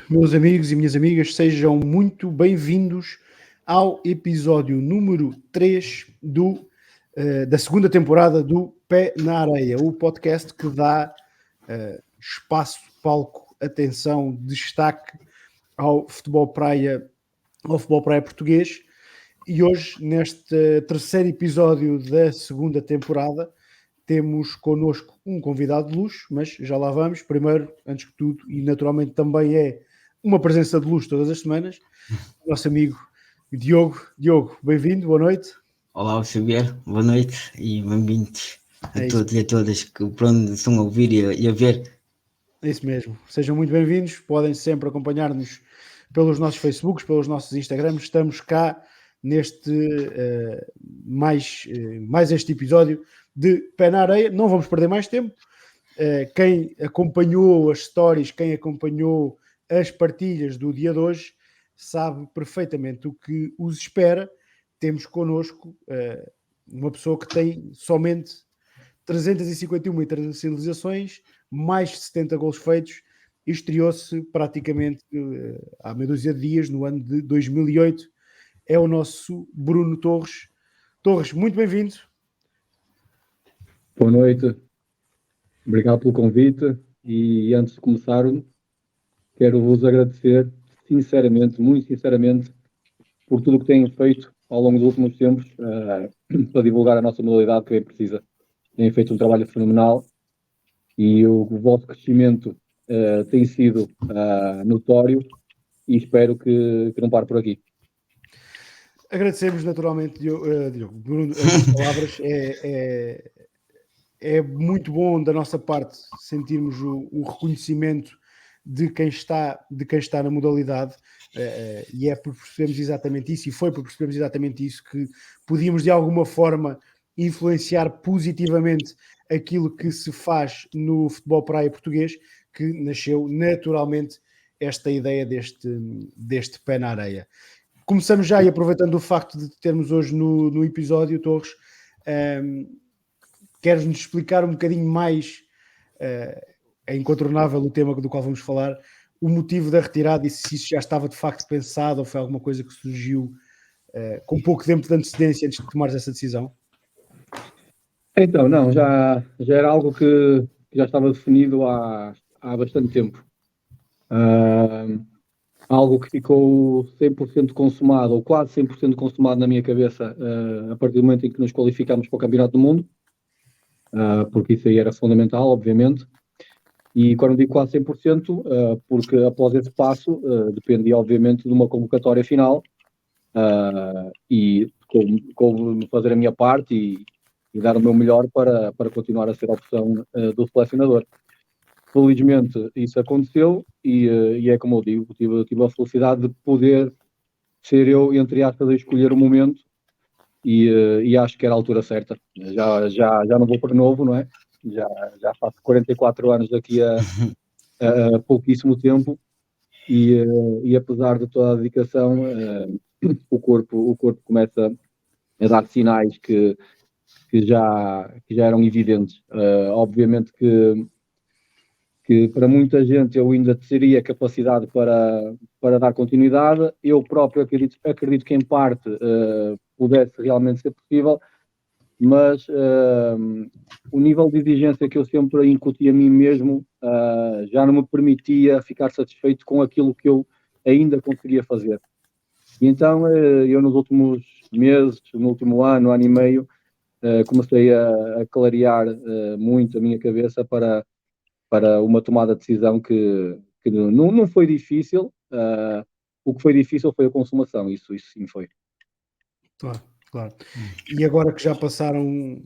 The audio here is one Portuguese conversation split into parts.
meus amigos e minhas amigas, sejam muito bem-vindos ao episódio número 3 da segunda temporada do Pé na Areia, o podcast que dá espaço, palco, atenção, destaque ao futebol praia português. E hoje, neste terceiro episódio da segunda temporada, temos connosco um convidado de luxo, mas já lá vamos. Primeiro, antes que tudo, e naturalmente também é uma presença de luxo todas as semanas, o nosso amigo Diogo. Diogo, bem-vindo, boa noite. Olá, Xavier, boa noite e bem-vindos a todos isso. e a todas que por onde estão a ouvir e a ver. É isso mesmo, sejam muito bem-vindos, podem sempre acompanhar-nos pelos nossos Facebooks, pelos nossos Instagrams, estamos cá neste mais este episódio de Pé na Areia. Não vamos perder mais tempo. Quem acompanhou as stories, quem acompanhou as partilhas do dia de hoje, sabe perfeitamente o que os espera. Temos connosco uma pessoa que tem somente 351 internacionalizações, mais de 70 gols feitos, e estreou-se praticamente há meia dúzia de dias, no ano de 2008. É o nosso Bruno Torres. Torres, muito bem-vindo. Boa noite, obrigado pelo convite e antes de começar quero vos agradecer sinceramente, muito sinceramente, por tudo o que têm feito ao longo dos últimos tempos para divulgar a nossa modalidade que bem precisa. Têm feito um trabalho fenomenal e o vosso crescimento tem sido notório e espero que não pare por aqui. Agradecemos naturalmente, Diogo, Bruno, as palavras. É muito bom da nossa parte sentirmos o reconhecimento de quem está na modalidade, e é por percebermos exatamente isso, e foi por percebermos exatamente isso que podíamos de alguma forma influenciar positivamente aquilo que se faz no futebol praia português, que nasceu naturalmente esta ideia deste pé na areia. Começamos já, e aproveitando o facto de termos hoje no episódio, Torres, queres-nos explicar um bocadinho mais, é incontornável o tema do qual vamos falar, o motivo da retirada e se isso já estava de facto pensado ou foi alguma coisa que surgiu com pouco tempo de antecedência antes de tomares essa decisão? Então, não, já era algo que já estava definido há bastante tempo. Algo que ficou 100% consumado, ou quase 100% consumado na minha cabeça, a partir do momento em que nos qualificámos para o Campeonato do Mundo, porque isso aí era fundamental, obviamente. E quando digo quase 100%, porque após esse passo, dependia obviamente de uma convocatória final, e como fazer a minha parte e dar o meu melhor para continuar a ser a opção do selecionador. Felizmente isso aconteceu e é como eu digo, tive a felicidade de poder ser eu, entre aspas, a escolher o momento e acho que era a altura certa. Já não vou para novo, não é? Já faço 44 anos daqui a pouquíssimo tempo e apesar de toda a dedicação, o corpo começa a dar sinais que já eram evidentes. Obviamente que para muita gente eu ainda teria capacidade para dar continuidade. Eu próprio acredito que em parte pudesse realmente ser possível, mas o nível de exigência que eu sempre incuti a mim mesmo já não me permitia ficar satisfeito com aquilo que eu ainda conseguia fazer. E então eu nos últimos meses, no último ano e meio, comecei a clarear muito a minha cabeça para uma tomada de decisão que não foi difícil. O que foi difícil foi a consumação, isso sim foi. Claro. E agora que já passaram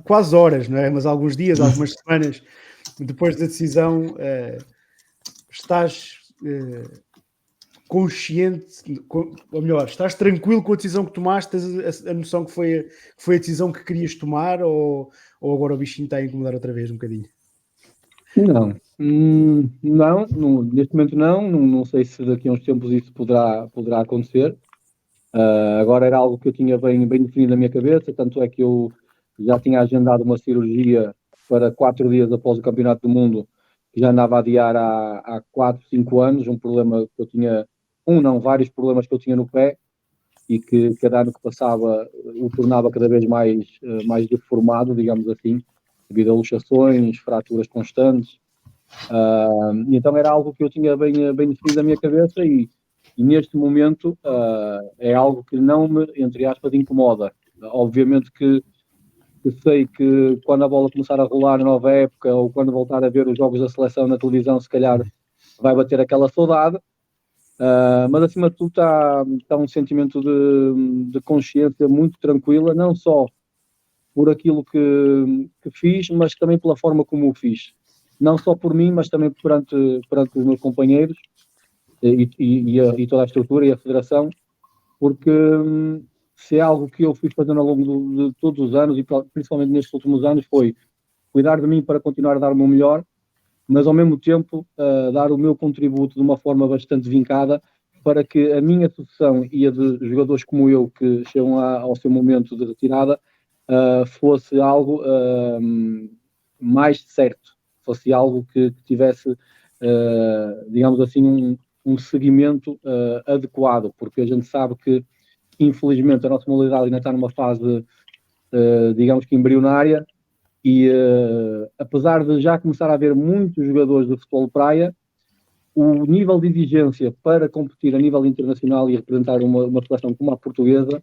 quase horas, não é? Mas alguns dias, algumas semanas depois da decisão, estás consciente, ou melhor, estás tranquilo com a decisão que tomaste? Tens a noção que foi a decisão que querias tomar, ou agora o bichinho está a incomodar outra vez um bocadinho? Não, neste momento não sei se daqui a uns tempos isso poderá acontecer. Agora era algo que eu tinha bem definido na minha cabeça, tanto é que eu já tinha agendado uma cirurgia para 4 dias após o Campeonato do Mundo, que já andava a adiar há 4, 5 anos, um problema que eu tinha, vários problemas que eu tinha no pé e que cada ano que passava o tornava cada vez mais deformado, digamos assim, devido a luxações, fraturas constantes. E então era algo que eu tinha bem definido na minha cabeça e neste momento é algo que não me, entre aspas, incomoda. Obviamente que sei que quando a bola começar a rolar na nova época ou quando voltar a ver os jogos da seleção na televisão, se calhar vai bater aquela saudade. Mas acima de tudo está um sentimento de consciência muito tranquila, não só por aquilo que fiz, mas também pela forma como o fiz. Não só por mim, mas também perante os meus companheiros e toda a estrutura e a federação, porque se é algo que eu fui fazendo ao longo de todos os anos e principalmente nestes últimos anos foi cuidar de mim para continuar a dar o meu melhor, mas ao mesmo tempo dar o meu contributo de uma forma bastante vincada para que a minha sucessão e a de jogadores como eu que chegam ao seu momento de retirada fosse algo mais certo, fosse algo que tivesse, digamos assim, um seguimento adequado, porque a gente sabe que infelizmente a nossa modalidade ainda está numa fase, digamos que embrionária, e apesar de já começar a haver muitos jogadores de futebol de praia, o nível de exigência para competir a nível internacional e representar uma seleção como a portuguesa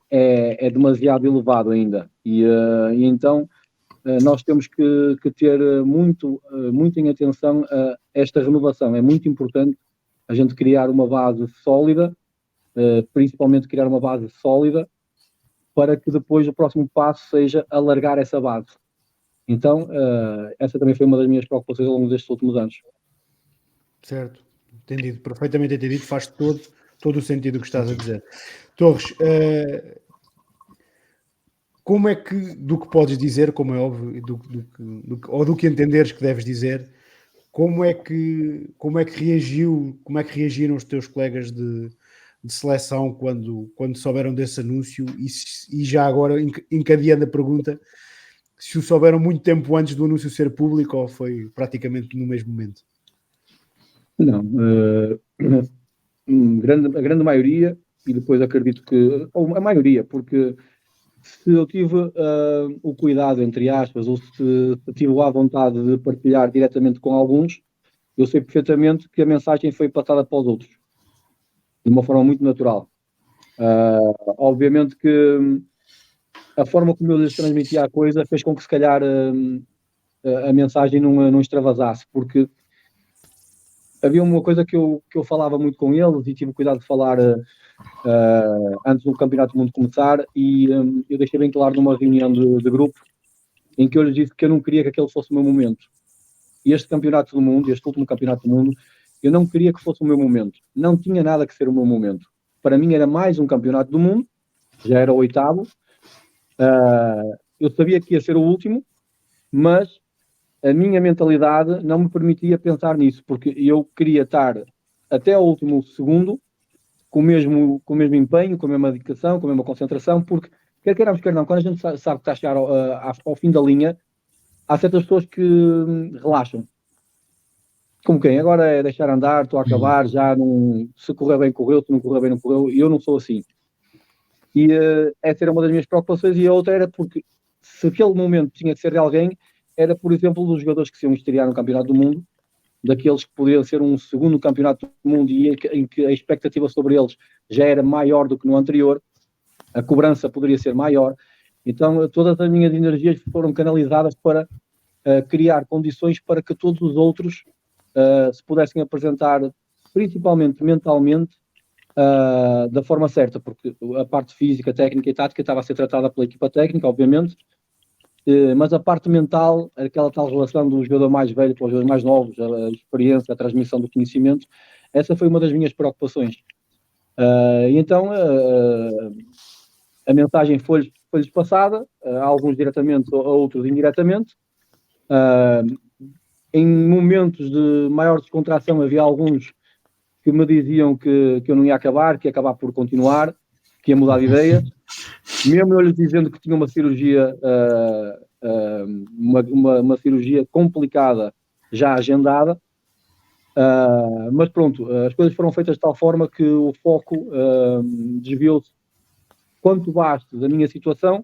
é demasiado elevado ainda. E então nós temos que ter muito em atenção esta renovação. É muito importante a gente criar uma base sólida, principalmente criar uma base sólida, para que depois o próximo passo seja alargar essa base. Então, essa também foi uma das minhas preocupações ao longo destes últimos anos. Certo, entendido, perfeitamente entendido, faz todo o sentido o que estás a dizer. Torres, como é que, do que podes dizer, como é óbvio, ou do que entenderes que deves dizer, como é que reagiram os teus colegas de seleção quando souberam desse anúncio e já agora encadeando a pergunta, se o souberam muito tempo antes do anúncio ser público ou foi praticamente no mesmo momento? Não, a grande maioria, e depois acredito que, ou a maioria, porque se eu tive o cuidado, entre aspas, ou se tive a vontade de partilhar diretamente com alguns, eu sei perfeitamente que a mensagem foi passada para os outros, de uma forma muito natural. Obviamente que a forma como eu lhes transmitia a coisa fez com que, se calhar, a mensagem não extravasasse, porque havia uma coisa que eu falava muito com eles e tive cuidado de falar antes do Campeonato do Mundo começar, e eu deixei bem claro numa reunião de grupo em que eu lhes disse que eu não queria que aquele fosse o meu momento. E este Campeonato do Mundo, este último Campeonato do Mundo, eu não queria que fosse o meu momento. Não tinha nada que ser o meu momento. Para mim era mais um Campeonato do Mundo, já era o 8º. Eu sabia que ia ser o último, mas a minha mentalidade não me permitia pensar nisso, porque eu queria estar até ao último segundo com o mesmo empenho, com a mesma dedicação, com a mesma concentração, porque quer queiramos, quer não, quando a gente sabe que está a chegar ao fim da linha, há certas pessoas que relaxam. Como quem? Agora é deixar andar, estou a acabar, já não, se correr bem correu, se não correr bem não correu, e eu não sou assim. E essa era uma das minhas preocupações, e a outra era porque se aquele momento tinha que ser de alguém, era, por exemplo, dos jogadores que se iam estrear no Campeonato do Mundo, daqueles que podiam ser um segundo Campeonato do Mundo e em que a expectativa sobre eles já era maior do que no anterior, a cobrança poderia ser maior. Então, todas as minhas energias foram canalizadas para criar condições para que todos os outros se pudessem apresentar, principalmente mentalmente, da forma certa, porque a parte física, técnica e tática estava a ser tratada pela equipa técnica, obviamente, mas a parte mental, aquela tal relação do jogador mais velho com os jogadores mais novos, a experiência, a transmissão do conhecimento, essa foi uma das minhas preocupações. E então a mensagem foi-lhes passada, a alguns diretamente, a outros indiretamente. Em momentos de maior descontração havia alguns que me diziam que eu não ia acabar, que ia acabar por continuar, que ia mudar de ideia. Mesmo eu lhes dizendo que tinha uma cirurgia, uma cirurgia complicada já agendada. Mas pronto, as coisas foram feitas de tal forma que o foco desviou-se quanto baste da minha situação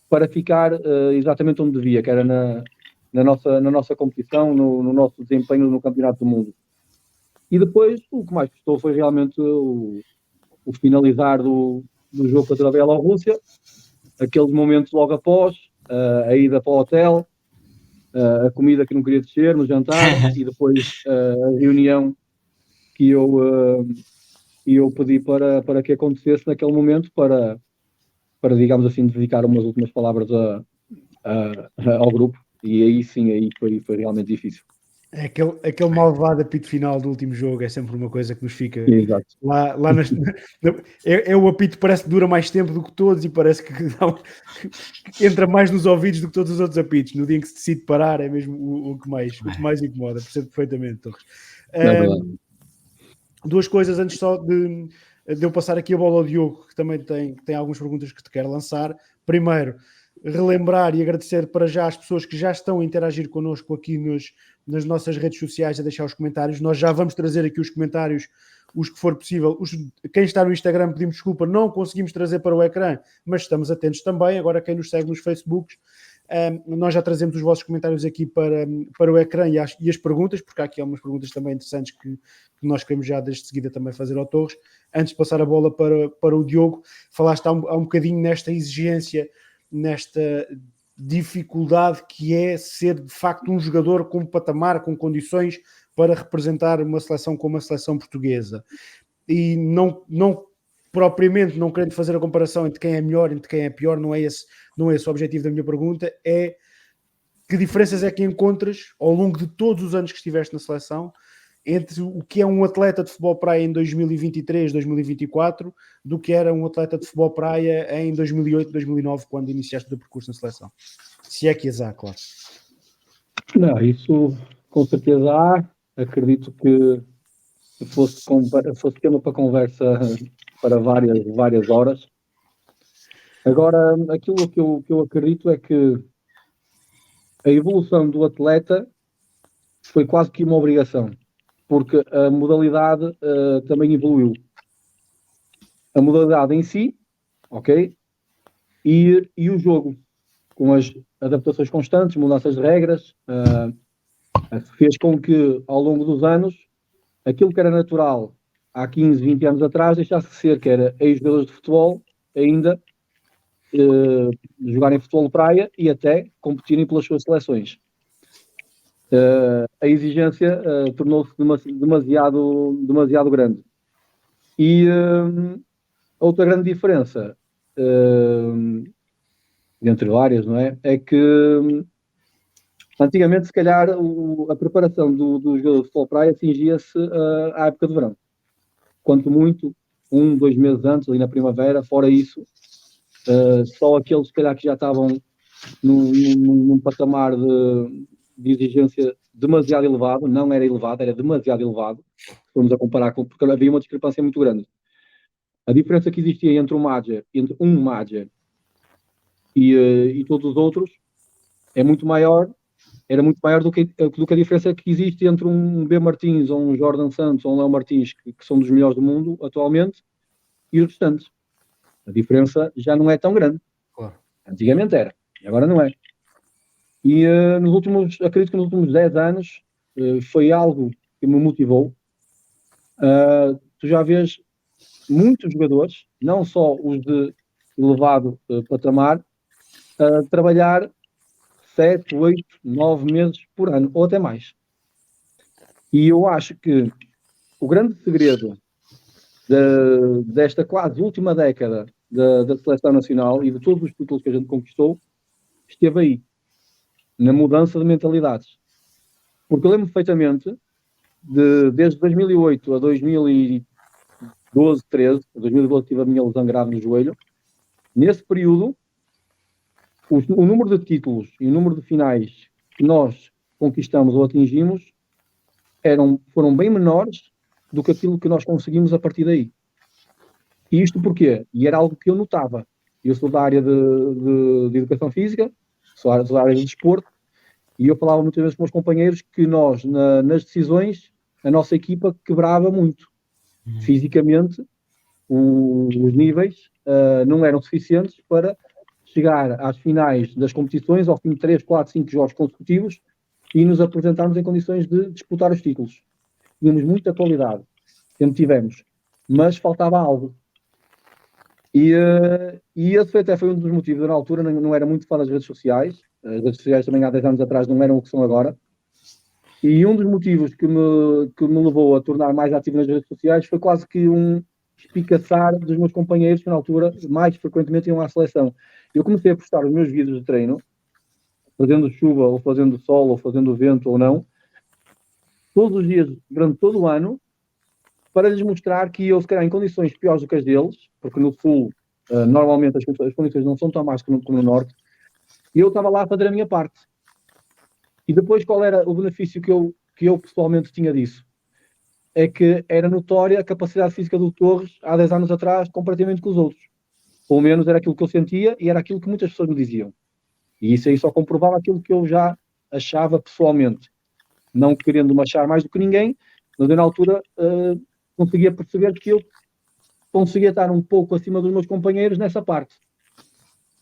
para ficar exatamente onde devia, que era na nossa competição, no nosso desempenho no Campeonato do Mundo. E depois, o que mais custou foi realmente o finalizar do jogo contra a Bielorrússia, aqueles momentos logo após, a ida para o hotel, a comida que não queria descer no jantar e depois a reunião que eu pedi para que acontecesse naquele momento para, digamos assim, dedicar umas últimas palavras ao grupo. E aí sim, aí foi realmente difícil. Aquele malvado apito final do último jogo é sempre uma coisa que nos fica Exato. lá é o apito que parece que dura mais tempo do que todos e parece que entra mais nos ouvidos do que todos os outros apitos. No dia em que se decide parar é mesmo o que mais incomoda, percebo perfeitamente, Torres. Duas coisas antes só de eu passar aqui a bola ao Diogo, que também tem algumas perguntas que te quero lançar. Primeiro, relembrar e agradecer para já as pessoas que já estão a interagir connosco aqui nas nossas redes sociais, a deixar os comentários. Nós já vamos trazer aqui os comentários, os que for possível. Quem está no Instagram, pedimos desculpa, não conseguimos trazer para o ecrã, mas estamos atentos também. Agora quem nos segue nos Facebooks, nós já trazemos os vossos comentários aqui para o ecrã e as perguntas, porque há aqui algumas perguntas também interessantes que nós queremos já desde seguida também fazer ao Torres. Antes de passar a bola para o Diogo, falaste há um bocadinho nesta exigência, nesta dificuldade que é ser de facto um jogador com patamar, com condições para representar uma seleção como a seleção portuguesa. E não propriamente, não querendo fazer a comparação entre quem é melhor e entre quem é pior, não é esse o objetivo da minha pergunta, é que diferenças é que encontras ao longo de todos os anos que estiveste na seleção entre o que é um atleta de futebol praia em 2023, 2024, do que era um atleta de futebol praia em 2008, 2009, quando iniciaste o teu percurso na seleção? Se é que as há, claro. Não, isso com certeza há. Acredito que fosse tema para conversa para várias horas. Agora, aquilo que eu acredito é que a evolução do atleta foi quase que uma obrigação, porque a modalidade também evoluiu. A modalidade em si, ok? E o jogo, com as adaptações constantes, mudanças de regras, fez com que, ao longo dos anos, aquilo que era natural há 15, 20 anos atrás, deixasse de ser, que era ex-jogadores de futebol, ainda jogarem futebol de praia e até competirem pelas suas seleções. A exigência tornou-se demasiado grande. E outra grande diferença, entre várias, não é? É que antigamente, se calhar, a preparação do jogador de futebol praia atingia-se à época de verão. Quanto muito, 2 meses antes, ali na primavera. Fora isso, só aqueles, se calhar, que já estavam num patamar de exigência demasiado elevado, não era elevado, era demasiado elevado, vamos a comparar com, porque havia uma discrepância muito grande. A diferença que existia entre um Madger e todos os outros era muito maior do que a diferença que existe entre um B. Martins ou um Jordan Santos ou um Léo Martins, que são dos melhores do mundo atualmente, e os restantes. A diferença já não é tão grande. Claro. Antigamente era, e agora não é. E acredito que nos últimos 10 anos foi algo que me motivou. Tu já vês muitos jogadores, não só os de elevado patamar, trabalhar 7, 8, 9 meses por ano, ou até mais. E eu acho que o grande segredo desta quase última década da seleção nacional e de todos os títulos que a gente conquistou, esteve aí, na mudança de mentalidades. Porque eu lembro perfeitamente, desde 2008 a 2012, 13, 2012 tive a minha lesão grave no joelho, nesse período, o número de títulos e o número de finais que nós conquistamos ou atingimos foram bem menores do que aquilo que nós conseguimos a partir daí. E isto porquê? E era algo que eu notava. Eu sou da área de educação física, sou da área de desporto, E eu falava muitas vezes com os meus companheiros que nós, nas decisões, a nossa equipa quebrava muito. Fisicamente, os níveis não eram suficientes para chegar às finais das competições, ao fim de 3, 4, 5 jogos consecutivos, e nos apresentarmos em condições de disputar os títulos. Tínhamos muita qualidade, sempre tivemos, mas faltava algo. E esse até foi um dos motivos. Eu, na altura, não era muito fã das redes sociais. As redes sociais também há 10 anos atrás não eram o que são agora. E um dos motivos que me levou a tornar mais ativo nas redes sociais foi quase que um espicaçar dos meus companheiros que na altura mais frequentemente iam à seleção. Eu comecei a postar os meus vídeos de treino, fazendo chuva ou fazendo sol ou fazendo vento ou não, todos os dias, durante todo o ano, para lhes mostrar que eu, se calhar, em condições piores do que as deles, porque no Sul, normalmente as condições não são tão más como no Norte, e eu estava lá a fazer a minha parte. E depois, qual era o benefício que eu pessoalmente tinha disso? É que era notória a capacidade física do Torres, há 10 anos atrás, comparativamente com os outros. Pelo menos era aquilo que eu sentia e era aquilo que muitas pessoas me diziam. E isso aí só comprovava aquilo que eu já achava pessoalmente. Não querendo me achar mais do que ninguém, mas eu, na altura, conseguia perceber que eu conseguia estar um pouco acima dos meus companheiros nessa parte.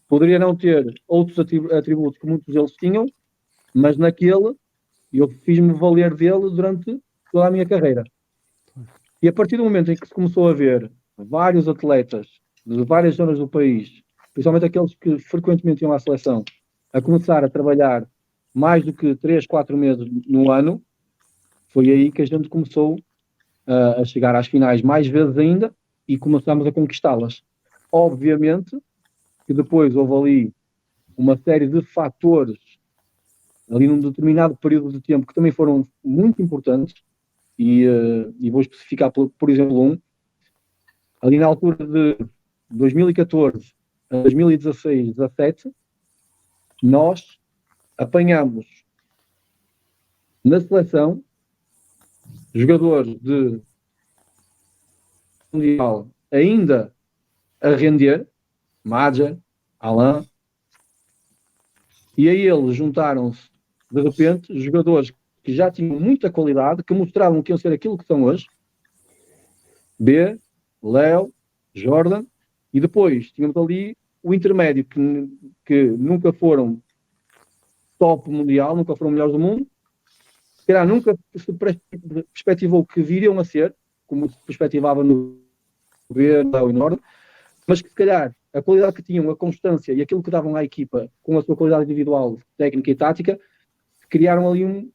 Poderia não ter outros atributos que muitos deles tinham, mas naquele eu fiz-me valer dele durante toda a minha carreira. E a partir do momento em que se começou a ver vários atletas de várias zonas do país, principalmente aqueles que frequentemente iam à seleção, a começar a trabalhar mais do que 3, 4 meses no ano, foi aí que a gente começou a chegar às finais mais vezes ainda e começamos a conquistá-las. Obviamente que depois houve ali uma série de fatores ali num determinado período de tempo que também foram muito importantes e vou especificar, por exemplo, ali na altura de 2014 a 2016, 17, nós apanhamos na seleção jogadores de mundial ainda a render, Madja, Alain, e a eles juntaram-se de repente jogadores que já tinham muita qualidade, que mostravam que iam ser aquilo que são hoje, B, Léo, Jordan, e depois tínhamos ali o intermédio, que nunca foram top mundial, nunca foram melhores do mundo, se calhar nunca se perspectivou que viriam a ser, como se perspectivava no B, Léo e Norte, mas que se calhar a qualidade que tinham, a constância e aquilo que davam à equipa com a sua qualidade individual, técnica e tática, criaram ali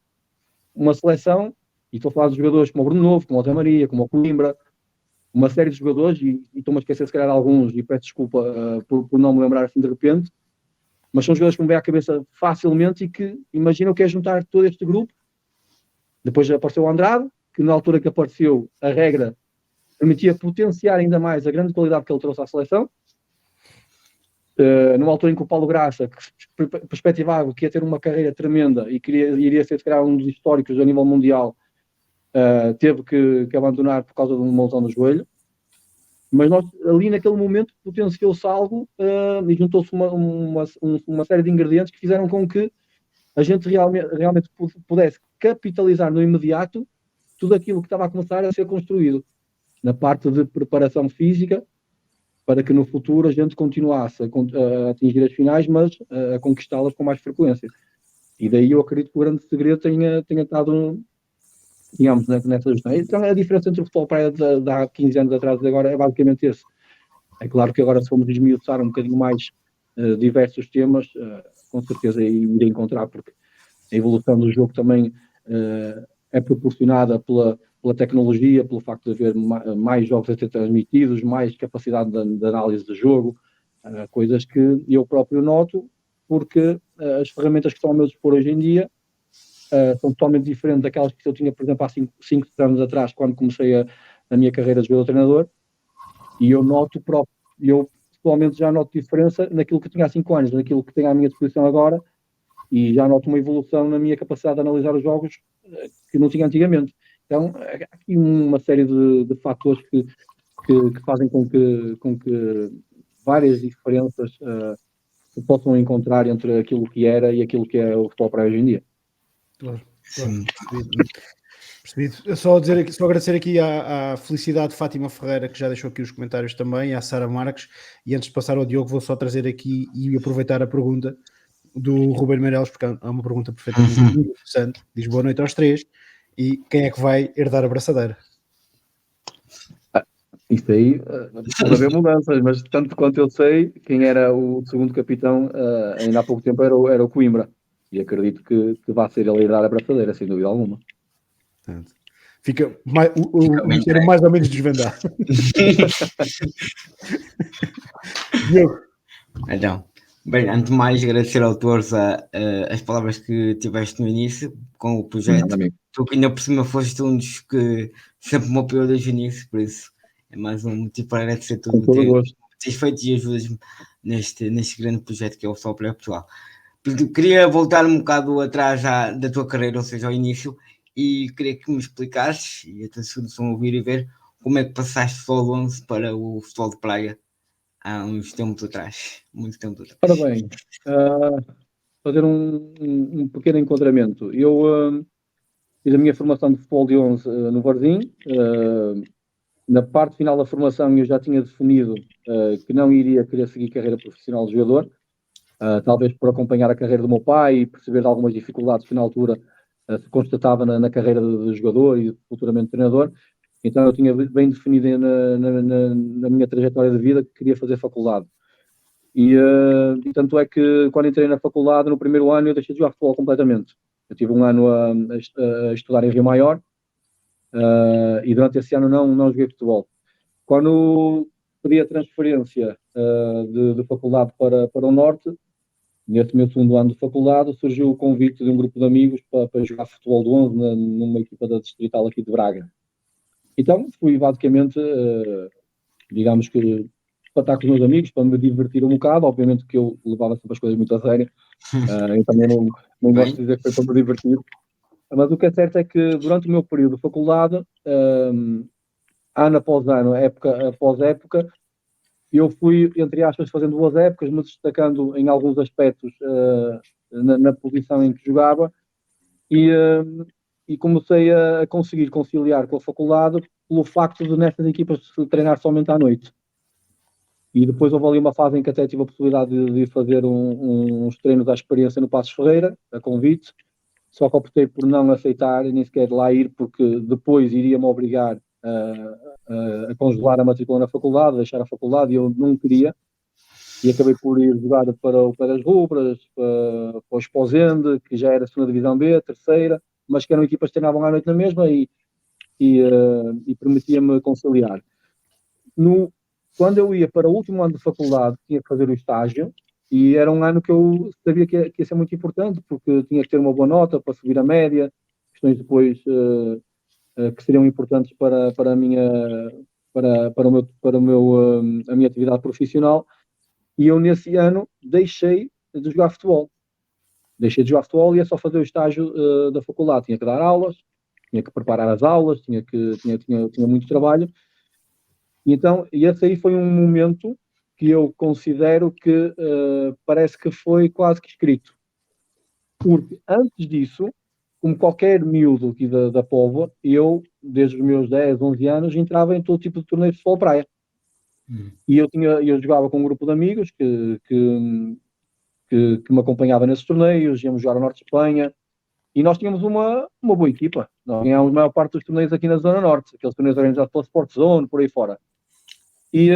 uma seleção, e estou a falar de jogadores como o Bruno Novo, como o Zé Maria, como o Coimbra, uma série de jogadores, e estou-me a esquecer se calhar alguns, e peço desculpa por não me lembrar assim de repente, mas são jogadores que me vêm à cabeça facilmente e que imaginam que é juntar todo este grupo. Depois apareceu o Andrade, que na altura que apareceu a regra permitia potenciar ainda mais a grande qualidade que ele trouxe à seleção. Numa altura em que o Paulo Graça, que perspectivava que ia ter uma carreira tremenda e iria ser, se calhar, um dos históricos a nível mundial, teve que abandonar por causa de uma lesão no joelho. Mas nós, ali naquele momento, potenciou-se algo e juntou-se uma série de ingredientes que fizeram com que a gente realmente pudesse capitalizar no imediato tudo aquilo que estava a começar a ser construído na parte de preparação física, para que no futuro a gente continuasse a atingir as finais, mas a conquistá-las com mais frequência. E daí eu acredito que o grande segredo tenha estado, digamos, nessa gestão. Então a diferença entre o futebol praia de há 15 anos atrás e agora é basicamente esse. É claro que agora, se formos esmiuçar um bocadinho mais diversos temas, com certeza irei encontrar, porque a evolução do jogo também é proporcionada pela tecnologia, pelo facto de haver mais jogos a ser transmitidos, mais capacidade de análise de jogo, coisas que eu próprio noto, porque as ferramentas que estão ao meu dispor hoje em dia são totalmente diferentes daquelas que eu tinha, por exemplo, há 5 anos atrás, quando comecei a minha carreira de jogador-treinador, e eu pessoalmente já noto diferença naquilo que tinha há 5 anos, naquilo que tenho à minha disposição agora, e já noto uma evolução na minha capacidade de analisar os jogos que não tinha antigamente. Então, há aqui uma série de fatores que fazem com que várias diferenças se possam encontrar entre aquilo que era e aquilo que é o futebol praia hoje em dia. Claro, percebido. Eu só agradecer aqui à Felicidade Fátima Ferreira, que já deixou aqui os comentários também, à Sara Marques, e antes de passar ao Diogo, vou só trazer aqui e aproveitar a pergunta do Ruben Meireles, porque é uma pergunta perfeitamente interessante. Diz boa noite aos três, e quem é que vai herdar a braçadeira? Isso aí pode haver mudanças, mas tanto quanto eu sei, quem era o segundo capitão ainda há pouco tempo era o Coimbra. E acredito que vai ser ele a herdar a braçadeira, sem dúvida alguma. Fica o mistério mais ou menos desvendado. Diogo. Então, bem, antes de mais agradecer ao Torça as palavras que tiveste no início com o projeto. Tu que ainda por cima foste um dos que sempre me apoiou desde o início, por isso é mais um motivo para agradecer tudo o que tens feito e ajudas-me neste grande projeto que é o Futebol Praia Portugal. Queria voltar um bocado atrás da tua carreira, ou seja, ao início, e queria que me explicasses, e até se estão a ouvir e ver, como é que passaste do futebol 11 para o futebol de praia há uns tempos atrás, muito tempo atrás. Ora bem, fazer um pequeno enquadramento. Eu fiz a minha formação de futebol de 11 no Varzim. Na parte final da formação eu já tinha definido que não iria querer seguir carreira profissional de jogador, talvez por acompanhar a carreira do meu pai e perceber algumas dificuldades que na altura se constatava na carreira de jogador e futuramente treinador. Então eu tinha bem definido na minha trajetória de vida que queria fazer faculdade. E tanto é que quando entrei na faculdade, no primeiro ano, eu deixei de jogar futebol completamente. Eu tive um ano a estudar em Rio Maior e durante esse ano não joguei futebol. Quando pedi a transferência de faculdade para o Norte, nesse meu segundo ano de faculdade, surgiu o convite de um grupo de amigos para jogar futebol de 11 numa equipa da Distrital aqui de Braga. Então fui basicamente, digamos que, para estar com os meus amigos, para me divertir um bocado. Obviamente que eu levava sempre as coisas muito a sério, eu também não gosto de dizer que foi para me divertir, mas o que é certo é que durante o meu período de faculdade, ano após ano, época após época, eu fui, entre aspas, fazendo boas épocas, me destacando em alguns aspectos na posição em que jogava e comecei a conseguir conciliar com a faculdade pelo facto de nessas equipas treinar somente à noite. E depois houve ali uma fase em que até tive a possibilidade de fazer uns treinos à experiência no Passos Ferreira, a convite, só que optei por não aceitar e nem sequer lá ir, porque depois iria-me obrigar a congelar a matrícula na faculdade, deixar a faculdade, e eu não queria, e acabei por ir jogar para o Pé das Rubras, para o Esposende, que já era a segunda divisão B, a terceira, mas que eram equipas que treinavam à noite na mesma e permitia-me conciliar. Quando eu ia para o último ano de faculdade, tinha que fazer o estágio, e era um ano que eu sabia que ia ser muito importante, porque tinha que ter uma boa nota para subir a média, questões depois que seriam importantes para a minha atividade profissional, e eu nesse ano deixei de jogar futebol. Deixei de jogar futebol e ia só fazer o estágio da faculdade. Tinha que dar aulas, tinha que preparar as aulas, tinha muito trabalho. E então, esse aí foi um momento que eu considero que parece que foi quase que escrito. Porque antes disso, como qualquer miúdo aqui da Póvoa, eu, desde os meus 10, 11 anos, entrava em todo tipo de torneios de futebol praia. E eu jogava com um grupo de amigos que me acompanhava nesses torneios, íamos jogar ao Norte de Espanha, e nós tínhamos uma boa equipa. Nós ganhámos a maior parte dos torneios aqui na Zona Norte, aqueles torneios organizados pela Sport Zone, por aí fora. E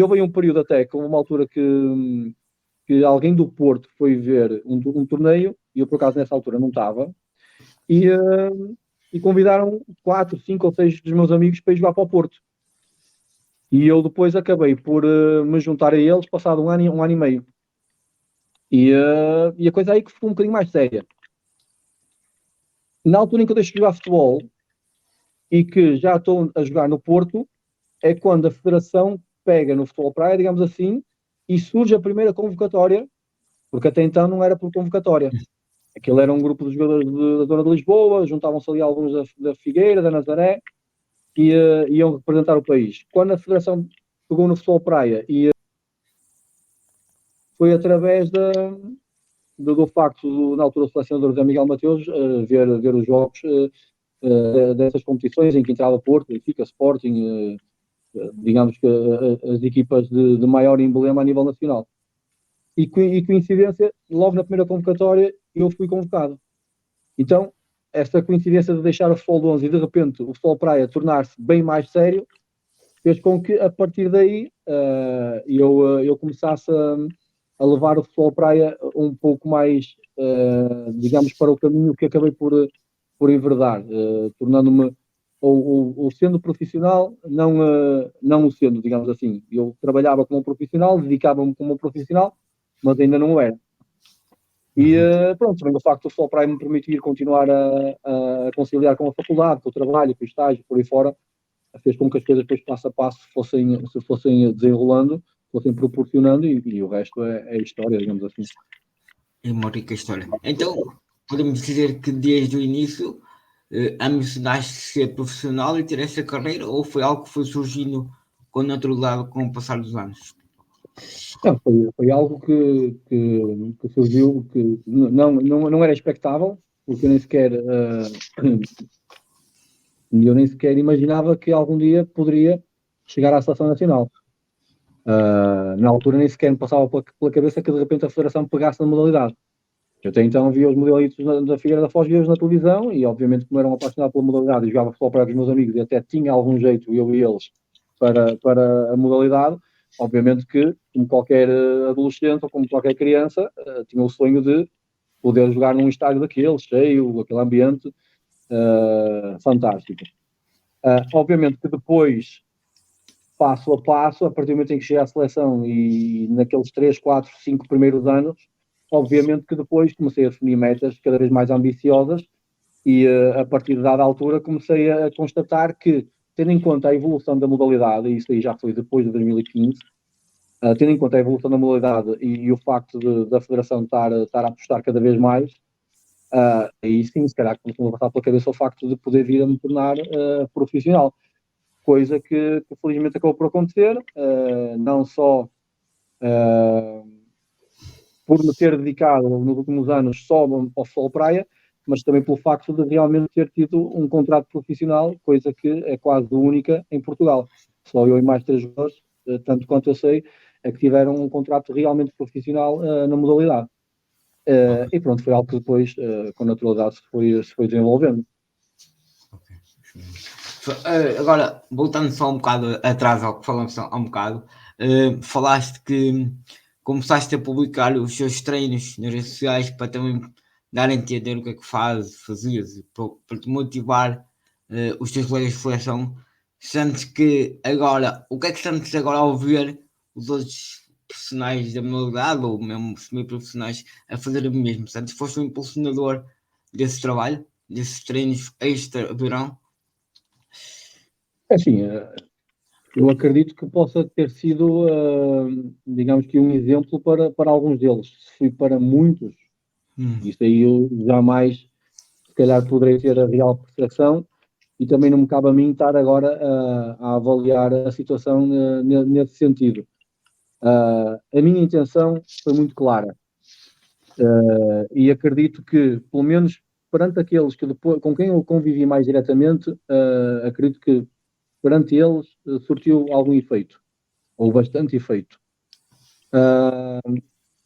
houve um período até, com uma altura que alguém do Porto foi ver um torneio, e eu por acaso nessa altura não estava, e convidaram 4, 5 ou 6 dos meus amigos para ir jogar para o Porto. E eu depois acabei por me juntar a eles, passado um ano e meio. E a coisa aí que ficou um bocadinho mais séria. Na altura em que eu deixo de jogar futebol e que já estou a jogar no Porto, é quando a Federação pega no futebol praia, digamos assim, e surge a primeira convocatória, porque até então não era por convocatória. Aquilo era um grupo de jogadores da zona de Lisboa, juntavam-se ali alguns da Figueira, da Nazaré, e iam representar o país. Quando a Federação pegou no futebol praia e foi através do facto, na altura, do selecionador José Miguel Mateus ver os jogos dessas competições em que entrava Porto, Benfica, Sporting, digamos que as equipas de maior emblema a nível nacional. E coincidência, logo na primeira convocatória, eu fui convocado. Então, esta coincidência de deixar o futebol de 11 e, de repente, o futebol praia tornar-se bem mais sério, fez com que, a partir daí, eu começasse a levar o futebol praia um pouco mais, digamos, para o caminho que acabei por enverdar, tornando-me, ou sendo profissional, não o sendo, digamos assim. Eu trabalhava como profissional, dedicava-me como profissional, mas ainda não o era. E pronto, também o facto do futebol praia me permitir continuar a conciliar com a faculdade, com o trabalho, com o estágio, por aí fora, fez com que as coisas depois passo a passo se fossem desenrolando, fossem proporcionando, e o resto é história, digamos assim. É uma rica história. Então, podemos dizer que desde o início ambicionaste ser profissional e ter essa carreira, ou foi algo que foi surgindo com naturalidade com o passar dos anos? Não, foi algo que surgiu, que não era expectável, porque eu nem sequer imaginava que algum dia poderia chegar à seleção nacional. Na altura nem sequer me passava pela cabeça que de repente a Federação pegasse na modalidade. Eu até então via os modelitos da Figueira da Foz, via-os na televisão, e obviamente, como era um apaixonado pela modalidade e jogava futebol para os meus amigos, e até tinha algum jeito, eu e eles, para a modalidade, obviamente que, como qualquer adolescente ou como qualquer criança, tinha o sonho de poder jogar num estádio daquele, cheio, aquele ambiente fantástico. Obviamente que depois, passo a passo, a partir do momento em que cheguei à seleção e naqueles 3, 4, 5 primeiros anos, obviamente que depois comecei a definir metas cada vez mais ambiciosas e a partir de dada altura comecei a constatar que, tendo em conta a evolução da modalidade, e isso aí já foi depois de 2015, tendo em conta a evolução da modalidade e o facto da Federação estar a apostar cada vez mais, aí sim, se calhar começou a passar pela cabeça o facto de poder vir a me tornar profissional. Coisa que felizmente acabou por acontecer, não só por me ter dedicado nos últimos anos só ao futebol praia, mas também pelo facto de realmente ter tido um contrato profissional, coisa que é quase única em Portugal. Só eu e mais 3 jogadores, tanto quanto eu sei, é que tiveram um contrato realmente profissional na modalidade. E pronto, foi algo que depois, com naturalidade, se foi desenvolvendo. Agora, voltando só um bocado atrás ao que falamos há um bocado, falaste que começaste a publicar os seus treinos nas redes sociais para também dar a entender o que é que fazias, para te motivar os teus colegas de seleção. Sentes que agora, o que é que sentes agora ao ver os outros profissionais da modalidade, ou mesmo semi-profissionais, a fazer o mesmo? Sentes que foste um impulsionador desse trabalho, desses treinos extra-verão? Assim, eu acredito que possa ter sido, digamos que um exemplo para alguns deles. Se fui para muitos, isso aí eu jamais, se calhar, poderei ter a real percepção, e também não me cabe a mim estar agora a avaliar a situação nesse sentido. A minha intenção foi muito clara, e acredito que, pelo menos perante aqueles que depois, com quem eu convivi mais diretamente, acredito que perante eles surtiu algum efeito, ou bastante efeito.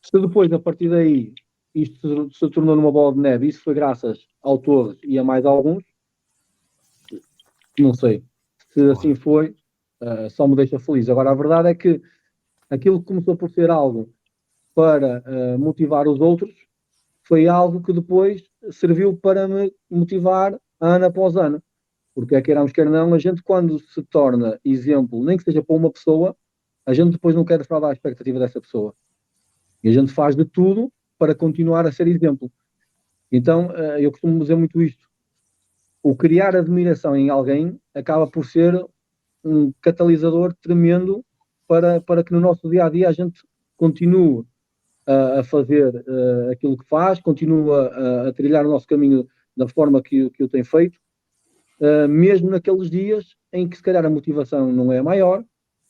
Se depois, a partir daí, isto se tornou numa bola de neve, isso foi graças ao Torres e a mais alguns, não sei. Se assim foi, só me deixa feliz. Agora, a verdade é que aquilo que começou por ser algo para motivar os outros, foi algo que depois serviu para me motivar ano após ano. Porque é queiramos, quer não, a gente quando se torna exemplo, nem que seja para uma pessoa, a gente depois não quer defraudar a expectativa dessa pessoa. E a gente faz de tudo para continuar a ser exemplo. Então, eu costumo dizer muito isto. O criar admiração em alguém acaba por ser um catalisador tremendo para que no nosso dia-a-dia a gente continue a fazer aquilo que faz, continue a trilhar o nosso caminho da forma que o tem feito, mesmo naqueles dias em que se calhar a motivação não é a maior,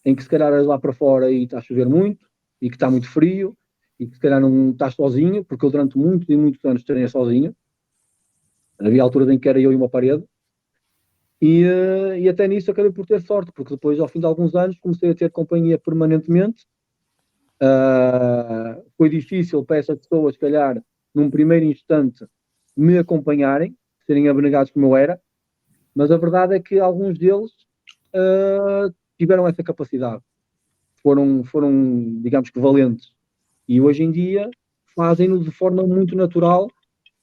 em que se calhar és lá para fora e está a chover muito, e que está muito frio, e que se calhar não estás sozinho, porque eu durante muitos e muitos anos treinei sozinho. Havia alturas em que era eu e uma parede. E até nisso acabei por ter sorte, porque depois, ao fim de alguns anos, comecei a ter companhia permanentemente. Foi difícil para essas pessoas, se calhar, num primeiro instante, me acompanharem, serem abnegados como eu era, mas a verdade é que alguns deles tiveram essa capacidade. Foram, digamos que, valentes. E hoje em dia fazem-no de forma muito natural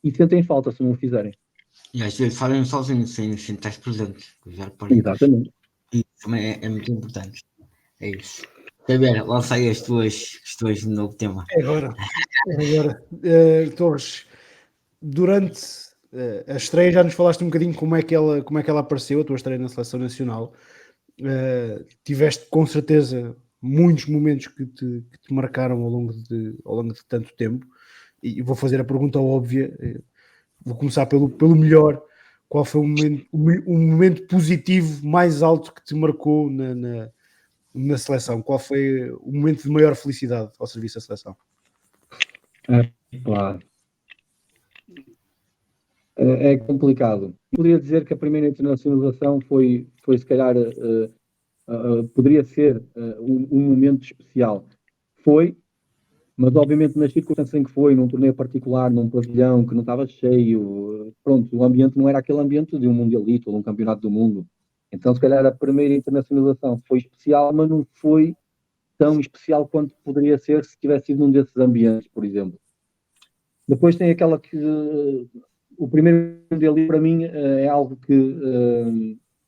e sentem falta se não o fizerem. E às vezes fazem sozinhos, sem estar presentes. Exatamente. Isso também é muito importante. É isso. Xavier, lança aí as tuas questões de novo tema. É agora. Torres, durante a estreia já nos falaste um bocadinho como é que ela apareceu, a tua estreia na Seleção Nacional. Tiveste com certeza muitos momentos que te marcaram ao longo de tanto tempo, e vou fazer a pergunta óbvia, vou começar pelo melhor. Qual foi o momento positivo mais alto que te marcou na seleção? Qual foi o momento de maior felicidade ao serviço da seleção? Claro. É complicado. Poderia dizer que a primeira internacionalização foi se calhar, poderia ser um momento especial. Foi, mas obviamente nas circunstâncias em que foi, num torneio particular, num pavilhão que não estava cheio, pronto, o ambiente não era aquele ambiente de um mundialito ou de um campeonato do mundo. Então se calhar a primeira internacionalização foi especial, mas não foi tão especial quanto poderia ser se tivesse sido num desses ambientes, por exemplo. Depois tem aquela que o primeiro mundialito para mim é algo que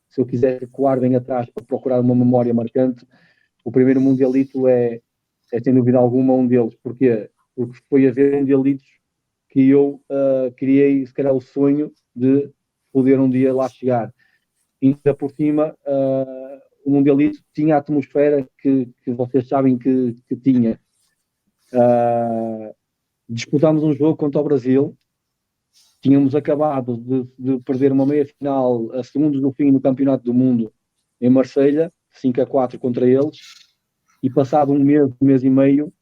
se eu quiser recuar bem atrás para procurar uma memória marcante, o primeiro mundialito é sem dúvida alguma um deles. Porquê? Porque foi a ver mundialitos que eu criei, se calhar, o sonho de poder um dia lá chegar. Ainda por cima, o mundialito tinha a atmosfera que vocês sabem que tinha. Disputámos um jogo contra o Brasil, tínhamos acabado de perder uma meia-final a segundos do fim no Campeonato do Mundo em Marselha, 5-4 contra eles, e passado um mês e meio,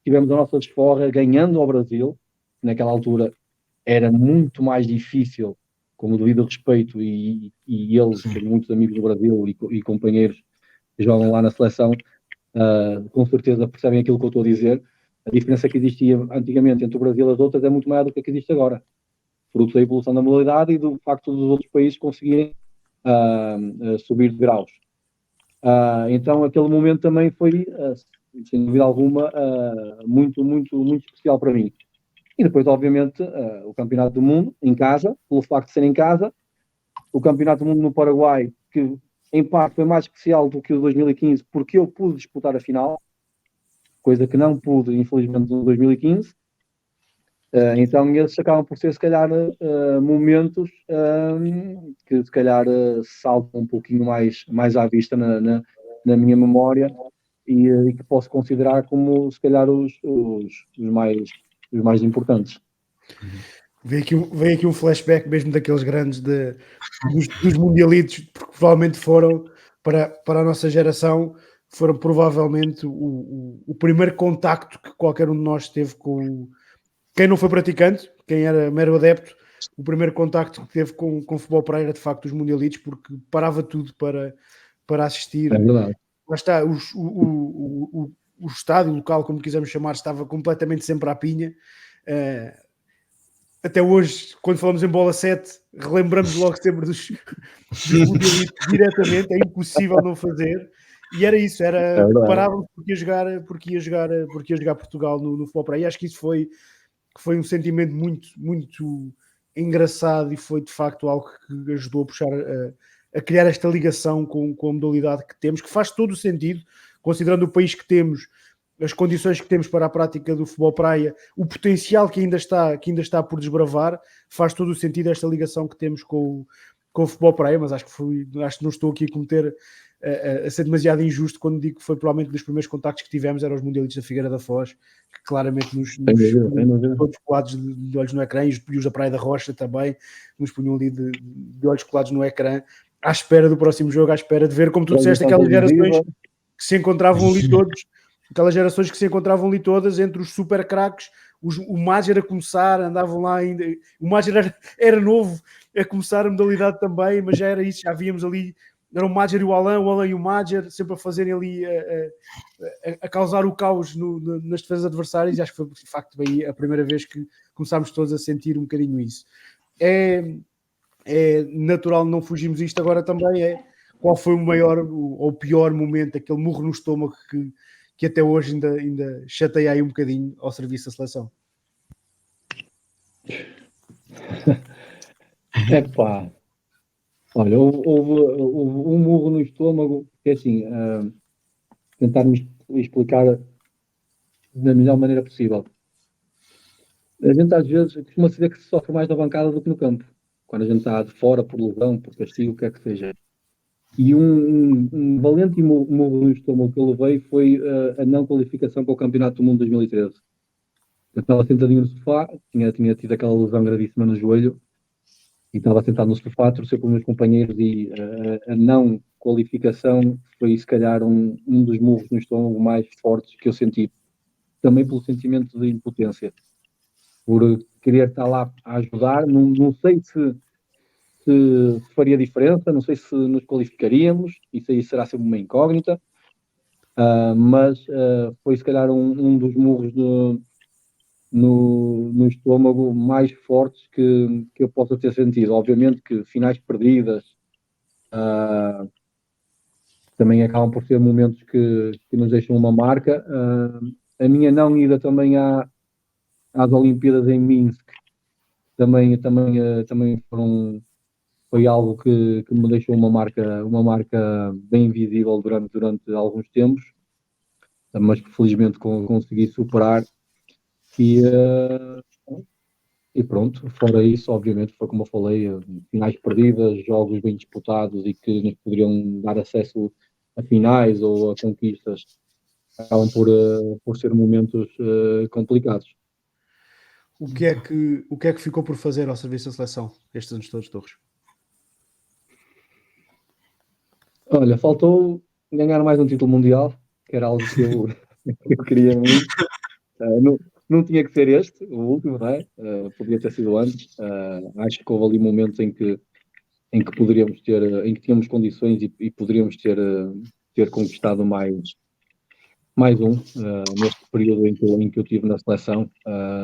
tivemos a nossa desforra ganhando ao Brasil. Naquela altura era muito mais difícil, com o devido respeito, e eles, têm muitos amigos do Brasil e companheiros que jogam lá na seleção, com certeza percebem aquilo que eu estou a dizer. A diferença que existia antigamente entre o Brasil e as outras é muito maior do que a que existe agora, fruto da evolução da modalidade e do facto dos outros países conseguirem subir de graus. Então aquele momento também foi, sem dúvida alguma, muito, muito, muito especial para mim. E depois, obviamente, o Campeonato do Mundo, em casa, pelo facto de ser em casa, o Campeonato do Mundo no Paraguai, que em parte foi mais especial do que o 2015, porque eu pude disputar a final, coisa que não pude, infelizmente, no 2015. Então esses acabam por ser, se calhar, momentos que, se calhar, saltam um pouquinho mais à vista na minha memória e que posso considerar como, se calhar, os mais importantes. Veio aqui um flashback mesmo daqueles grandes dos mundialitos, porque provavelmente foram, para a nossa geração, foram provavelmente o primeiro contacto que qualquer um de nós teve com... Quem não foi praticante, quem era mero adepto, o primeiro contacto que teve com futebol praia era de facto os mundialitos, porque parava tudo para assistir. É verdade. Lá está, o estádio, o local, como quisermos chamar, estava completamente sempre à pinha. Até hoje, quando falamos em bola 7, relembramos logo sempre dos mundialitos diretamente, é impossível não fazer. E era isso, parávamos porque ia jogar Portugal no futebol praia. E acho que isso foi um sentimento muito, muito engraçado e foi de facto algo que ajudou a puxar, a criar esta ligação com a modalidade que temos, que faz todo o sentido, considerando o país que temos, as condições que temos para a prática do futebol praia, o potencial que ainda está por desbravar, faz todo o sentido esta ligação que temos com o futebol praia, mas acho que não estou aqui a cometer a ser demasiado injusto quando digo que foi provavelmente dos primeiros contactos que tivemos, eram os mundialitos da Figueira da Foz, que claramente nos todos colados de olhos no ecrã, e os da Praia da Rocha também, nos punham ali de olhos colados no ecrã, à espera do próximo jogo, à espera de ver, como tu disseste, aquelas gerações que se encontravam ali todos aquelas gerações que se encontravam ali todas entre os super craques, o Major a começar, andavam lá ainda, o Major era novo a começar a modalidade também, mas já era isso, já víamos ali, era o Major e o Alan e o Major, sempre a fazerem ali, a causar o caos nas defesas adversárias, e acho que foi de facto bem a primeira vez que começámos todos a sentir um bocadinho isso. É natural não fugirmos isto agora também, qual foi o maior ou o pior momento, aquele murro no estômago que até hoje ainda chateia aí um bocadinho ao serviço da seleção. Epá, olha, houve um murro no estômago, que é assim, tentar-me explicar da melhor maneira possível. A gente às vezes costuma dizer que se sofre mais na bancada do que no campo, quando a gente está de fora por lesão, por castigo, o que é que seja. E um valente murro no estômago que eu levei foi a não qualificação para o Campeonato do Mundo de 2013. Eu estava sentadinho no sofá, tinha tido aquela lesão gravíssima no joelho, e estava sentado no sofá, a torcer pelos meus companheiros, e a não qualificação foi, se calhar, um dos murros no estômago mais fortes que eu senti. Também pelo sentimento de impotência, por querer estar lá a ajudar. Não sei se faria diferença, não sei se nos qualificaríamos, isso aí será sempre uma incógnita, mas foi, se calhar, um dos murros no estômago mais fortes que eu possa ter sentido. Obviamente que finais perdidas também acabam por ser momentos que nos deixam uma marca. A minha não ida também às Olimpíadas em Minsk também foi algo que me deixou uma marca bem visível durante alguns tempos, mas que felizmente consegui superar. E pronto, fora isso, obviamente, foi como eu falei, finais perdidas, jogos bem disputados e que nos poderiam dar acesso a finais ou a conquistas, acabam por ser momentos complicados. O que é que ficou por fazer ao serviço da seleção estes anos todos, Torres? Olha, faltou ganhar mais um título mundial, que era algo que eu queria muito. Não tinha que ser este, o último, não é? Podia ter sido antes. Acho que houve ali momentos em que poderíamos ter, em que tínhamos condições e poderíamos ter conquistado mais um neste período em que eu tive na seleção.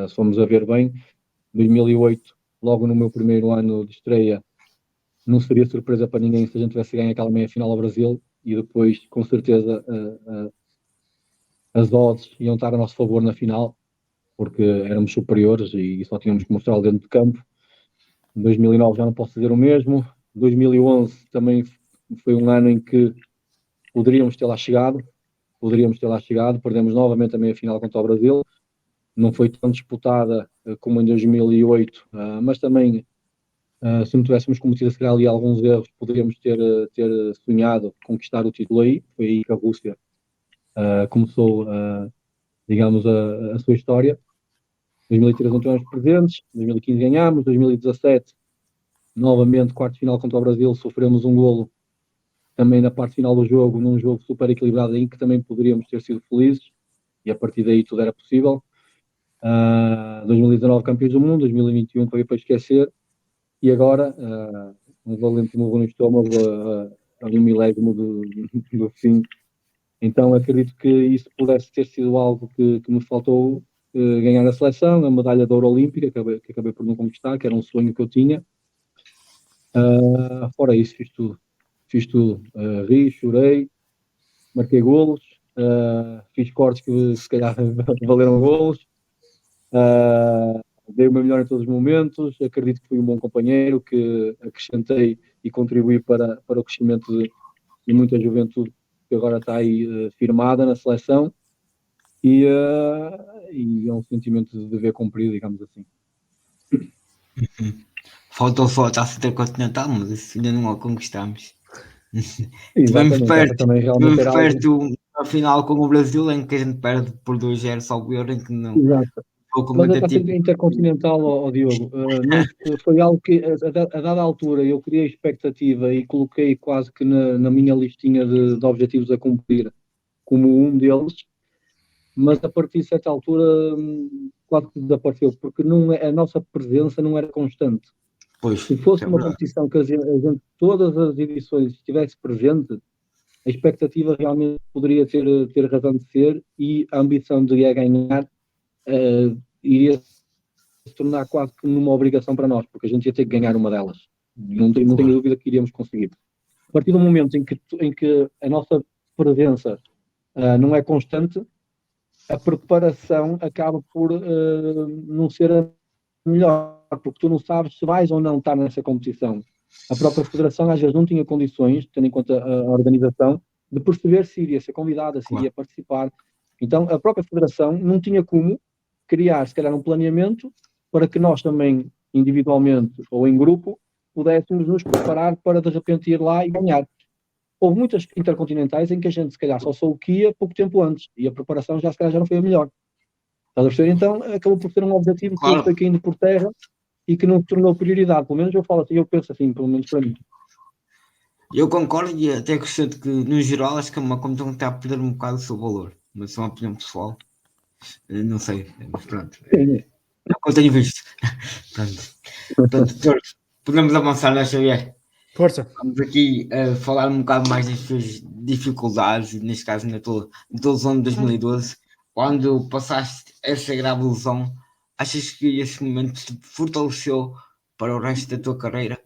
Se formos a ver bem, 2008, logo no meu primeiro ano de estreia, não seria surpresa para ninguém se a gente tivesse ganho aquela meia-final ao Brasil, e depois, com certeza, as odds iam estar a nosso favor na final, porque éramos superiores e só tínhamos que mostrá-lo dentro de campo. Em 2009 já não posso dizer o mesmo. 2011 também foi um ano em que poderíamos ter lá chegado, perdemos novamente a meia-final contra o Brasil. Não foi tão disputada como em 2008, mas também, se não tivéssemos cometido se calhar ali alguns erros, poderíamos ter sonhado conquistar o título aí. Foi aí que a Rússia começou, digamos, a sua história. 2013 não tivemos presentes, 2015 ganhámos, 2017 novamente quarto de final contra o Brasil, sofremos um golo também na parte final do jogo, num jogo super equilibrado em que também poderíamos ter sido felizes, e a partir daí tudo era possível. 2019 campeões do mundo, 2021 para esquecer, e agora um valente murro no estômago a um milésimo do fim. Então acredito que isso pudesse ter sido algo que me faltou ganhar na seleção, a medalha de ouro olímpica, que acabei por não conquistar, que era um sonho que eu tinha. Fora isso, fiz tudo. Ri, chorei, marquei golos, fiz cortes que se calhar valeram golos, dei o meu melhor em todos os momentos. Acredito que fui um bom companheiro, que acrescentei e contribuí para o crescimento de muita juventude que agora está aí firmada na seleção, e é um sentimento de dever cumprido, digamos assim. Faltou só a Taça Intercontinental, mas isso ainda não a conquistamos. Tivemos perto na final com o Brasil, em que a gente perde por 2-0 só o erro, em que não. Exato. Mas a Taça Intercontinental, Diogo, foi algo que a dada altura eu criei expectativa e coloquei quase que na minha listinha de objetivos a cumprir como um deles, mas a partir de certa altura quase que desapareceu, porque a nossa presença não era constante. Pois, se fosse uma verdade. competição que a gente todas as edições estivesse presente, a expectativa realmente poderia ter razão de ser e a ambição de ir ganhar iria se tornar quase que uma obrigação para nós, porque a gente ia ter que ganhar uma delas. Não tenho dúvida que iríamos conseguir. A partir do momento em que a nossa presença não é constante, a preparação acaba por não ser a melhor, porque tu não sabes se vais ou não estar nessa competição. A própria federação às vezes não tinha condições, tendo em conta a organização, de perceber se iria ser convidada, se iria participar. Então a própria federação não tinha como criar, se calhar, um planeamento para que nós também, individualmente ou em grupo, pudéssemos nos preparar para de repente ir lá e ganhar. Houve muitas intercontinentais em que a gente, se calhar, só soube que ia pouco tempo antes e a preparação já, se calhar, já não foi a melhor. Estás a perceber? Então, acabou por ser um objetivo que foi caindo por terra e que não se tornou prioridade. Pelo menos eu falo assim, eu penso assim, pelo menos para mim. Eu concordo e até acrescento que, no geral, acho que é uma competição que está a perder um bocado o seu valor. Mas é uma opinião pessoal. Não sei, mas pronto. É o que eu tenho visto. Pronto, podemos avançar, né, Xavier? Força. Vamos aqui falar um bocado mais das suas dificuldades, neste caso na tua lesão de 2012. Quando passaste essa grave lesão, achas que esse momento te fortaleceu para o resto da tua carreira?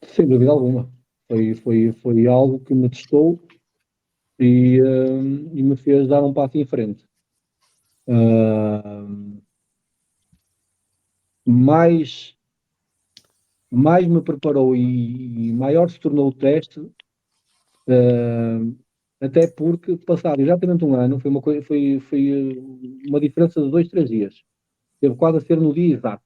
Sem dúvida alguma. Foi algo que me testou e me fez dar um passo em frente. Mais me preparou e maior se tornou o teste, até porque, passado exatamente um ano, foi uma diferença de 2, 3 dias. Teve quase a ser no dia exato.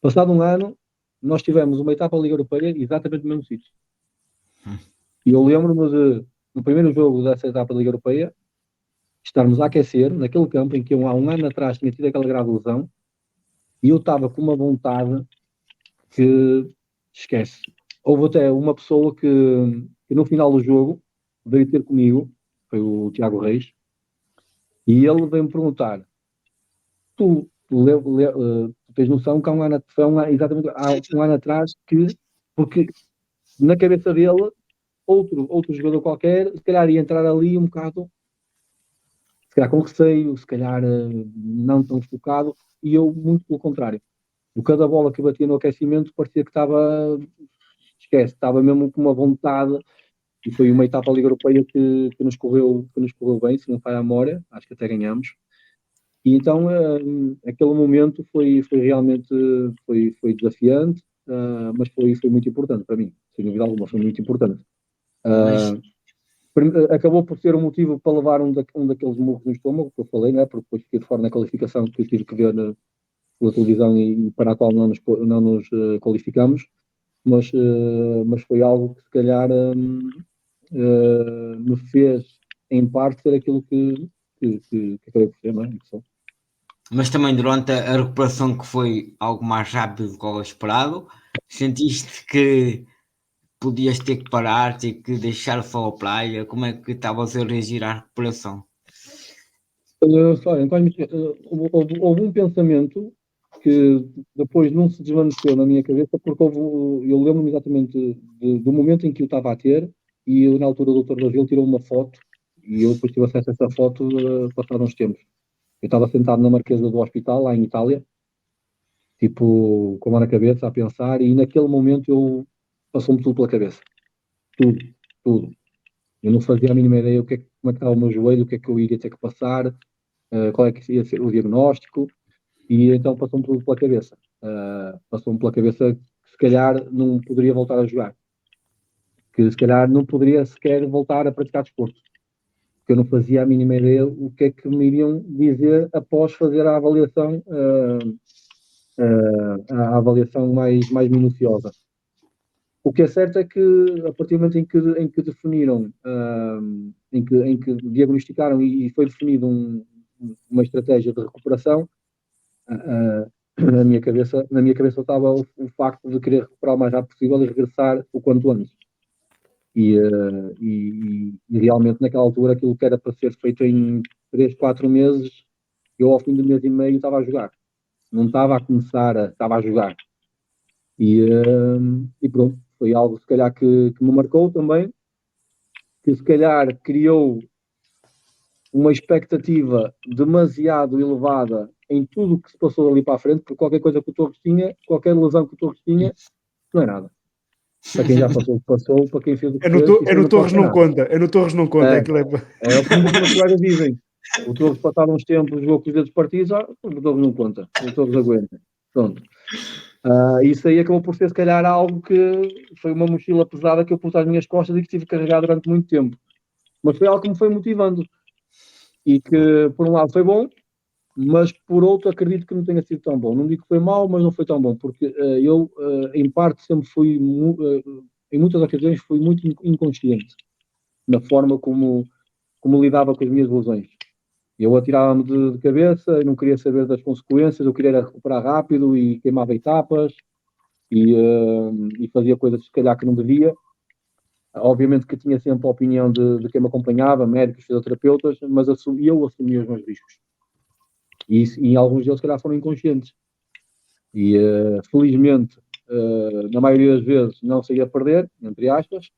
Passado um ano, nós tivemos uma etapa da Liga Europeia exatamente no mesmo sítio. E eu lembro-me de, no primeiro jogo dessa etapa da Liga Europeia, estarmos a aquecer naquele campo em que eu há um ano atrás tinha tido aquela grave lesão e eu estava com uma vontade que esquece. Houve até uma pessoa que no final do jogo veio ter comigo, foi o Tiago Reis, e ele veio-me perguntar: tu tens noção que há um ano, exatamente há um ano atrás, porque na cabeça dele, outro jogador qualquer, se calhar ia entrar ali um bocado, se calhar com receio, se calhar não tão focado, e eu muito pelo contrário. O cada bola que batia no aquecimento parecia que estava mesmo com uma vontade, e foi uma etapa da Liga Europeia que nos correu bem, se não falha a memória, acho que até ganhamos. E então aquele momento foi realmente foi desafiante, mas foi muito importante para mim, sem dúvida alguma, foi muito importante. Acabou por ser um motivo para levar um daqueles murros no estômago que eu falei, né? Porque depois fiquei de fora na qualificação que eu tive que ver pela televisão e para a qual não nos qualificamos, mas foi algo que se calhar me fez em parte ser aquilo que acabei por ser, não é? Mas também durante a recuperação, que foi algo mais rápido do que o esperado, sentiste que podias ter que parar, ter que deixar só a praia? Como é que estavas a reagir à recuperação? Houve um pensamento que depois não se desvaneceu na minha cabeça, porque eu lembro-me exatamente do momento em que eu estava a ter, e eu, na altura o Dr. Brasil tirou uma foto, e eu depois tive acesso a essa foto passado uns tempos. Eu estava sentado na marquesa do hospital, lá em Itália, tipo, com a mão na cabeça, a pensar, e naquele momento passou-me tudo pela cabeça. Tudo. Eu não fazia a mínima ideia como é que estava o meu joelho, o que é que eu iria ter que passar, qual é que ia ser o diagnóstico, e então passou-me tudo pela cabeça. Passou-me pela cabeça que se calhar não poderia voltar a jogar, que se calhar não poderia sequer voltar a praticar desporto, porque eu não fazia a mínima ideia o que é que me iriam dizer após fazer a avaliação, mais minuciosa. O que é certo é que, a partir do momento em que definiram, em que diagnosticaram e foi definido uma estratégia de recuperação, na minha cabeça estava o facto de querer recuperar o mais rápido possível e regressar o quanto antes. E realmente naquela altura aquilo que era para ser feito em 3, 4 meses, eu ao fim de mês e meio estava a jogar. Não estava a começar, estava a jogar. E pronto, foi algo se calhar que me marcou também, que se calhar criou uma expectativa demasiado elevada em tudo o que se passou ali para a frente, porque qualquer coisa que o Torres tinha, qualquer lesão que o Torres tinha, não é nada. Para quem já passou o que passou, para quem fez o que fez, É no Torres não conta. É no Torres não conta. É o que os meus colegas dizem. O Torres, passado uns tempos, jogou com os dedos partidos, o Torres não conta. O Torres aguenta. Pronto. Isso aí acabou por ser, se calhar, algo que foi uma mochila pesada que eu pus às minhas costas e que tive que carregar durante muito tempo. Mas foi algo que me foi motivando. E que, por um lado, foi bom, mas por outro, acredito que não tenha sido tão bom. Não digo que foi mau, mas não foi tão bom, porque eu, em parte, sempre fui, em muitas ocasiões, fui muito inconsciente na forma como lidava com as minhas lesões. Eu atirava-me de cabeça, eu não queria saber das consequências, eu queria recuperar rápido e queimava etapas e fazia coisas, se calhar, que não devia. Obviamente que tinha sempre a opinião de quem me acompanhava, médicos, fisioterapeutas, mas eu assumia os meus riscos. E alguns deles, se calhar, foram inconscientes. E, felizmente, na maioria das vezes, não saía a perder, entre aspas.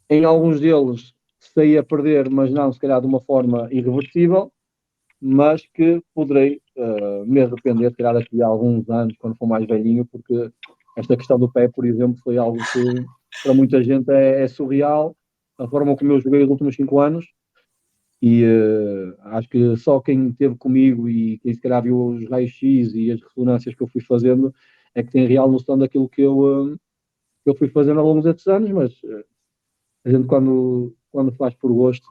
Em alguns deles, saía a perder, mas não, se calhar, de uma forma irreversível, mas que poderei me arrepender, se calhar, daqui a alguns anos, quando for mais velhinho, porque esta questão do pé, por exemplo, foi algo que, para muita gente, é surreal, a forma como eu joguei os últimos 5 anos. E acho que só quem esteve comigo e quem se calhar viu os raios-x e as ressonâncias que eu fui fazendo é que tem real noção daquilo que eu fui fazendo ao longo desses anos, mas a gente quando faz por gosto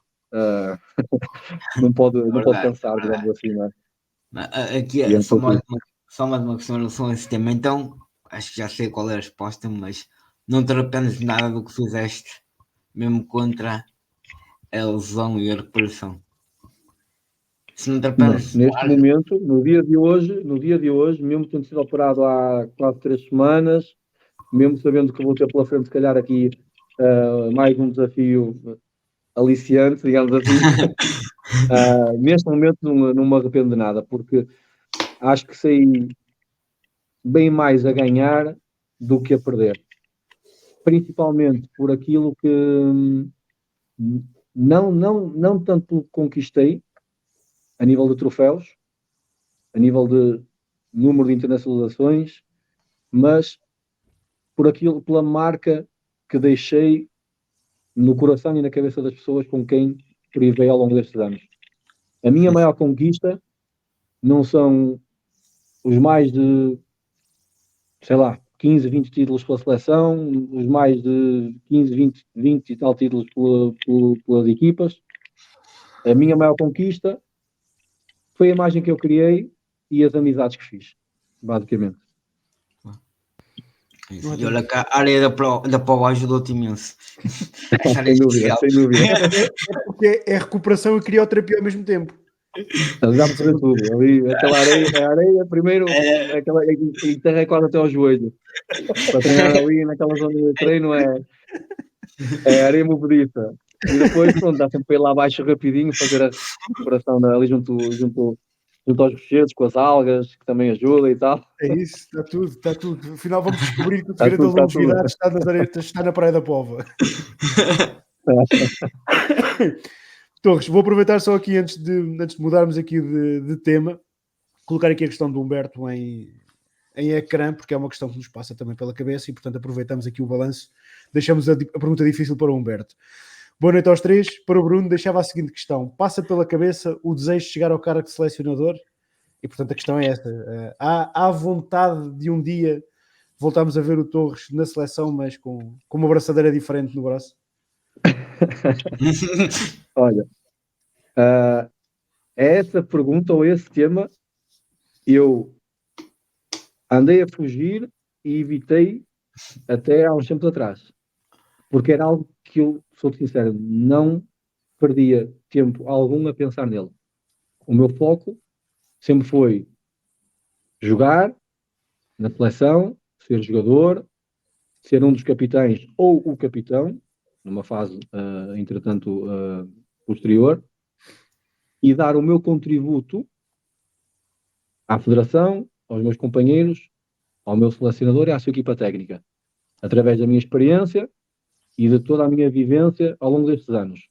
não pode pensar, digamos assim, não é? Aqui é só mais uma questão em relação a esse tema. Então, acho que já sei qual é a resposta, mas não te arrependes de nada do que fizeste, mesmo contra a lesão e a recuperação. Se não te arrependes, neste momento, no dia de hoje, mesmo tendo sido operado há quase 3 semanas, mesmo sabendo que vou ter pela frente, se calhar aqui mais um desafio aliciante, digamos assim, neste momento não me arrependo de nada, porque acho que saí bem mais a ganhar do que a perder. Principalmente por aquilo que não tanto pelo que conquistei a nível de troféus, a nível de número de internacionalizações, mas pela marca que deixei no coração e na cabeça das pessoas com quem privei ao longo destes anos. A minha maior conquista não são os mais de, sei lá, 15, 20 títulos pela seleção, os mais de 15, 20 e tal títulos pelas equipas. A minha maior conquista foi a imagem que eu criei e as amizades que fiz, basicamente. E olha que a área da prova ajudou-te imenso. Sem dúvida. É porque é recuperação e crioterapia ao mesmo tempo. Dá para fazer tudo. Ali, aquela areia primeiro, aquela terra é quase até ao joelho. Para treinar ali naquela zona de treino é areia movediça. E depois, pronto, dá sempre para ir lá abaixo rapidinho, fazer a recuperação ali junto aos rochedos, com as algas, que também ajuda e tal. É isso, está tudo. Afinal, vamos descobrir que o segredo da longevidade está na Praia da Pova. Torres, vou aproveitar só aqui antes de mudarmos aqui de tema, colocar aqui a questão do Humberto em ecrã, porque é uma questão que nos passa também pela cabeça e, portanto, aproveitamos aqui o balanço. Deixamos a pergunta difícil para o Humberto. Boa noite aos três. Para o Bruno, deixava a seguinte questão. Passa pela cabeça o desejo de chegar ao cargo de selecionador? E, portanto, a questão é esta. Há vontade de um dia voltarmos a ver o Torres na seleção, mas com uma braçadeira diferente no braço? Olha, essa pergunta ou esse tema eu andei a fugir e evitei até há uns tempos atrás, porque era algo que eu, sou sincero, não perdia tempo algum a pensar nele. O meu foco sempre foi jogar na seleção, ser jogador, ser um dos capitães ou o capitão numa fase, entretanto, posterior, e dar o meu contributo à Federação, aos meus companheiros, ao meu selecionador e à sua equipa técnica, através da minha experiência e de toda a minha vivência ao longo destes anos.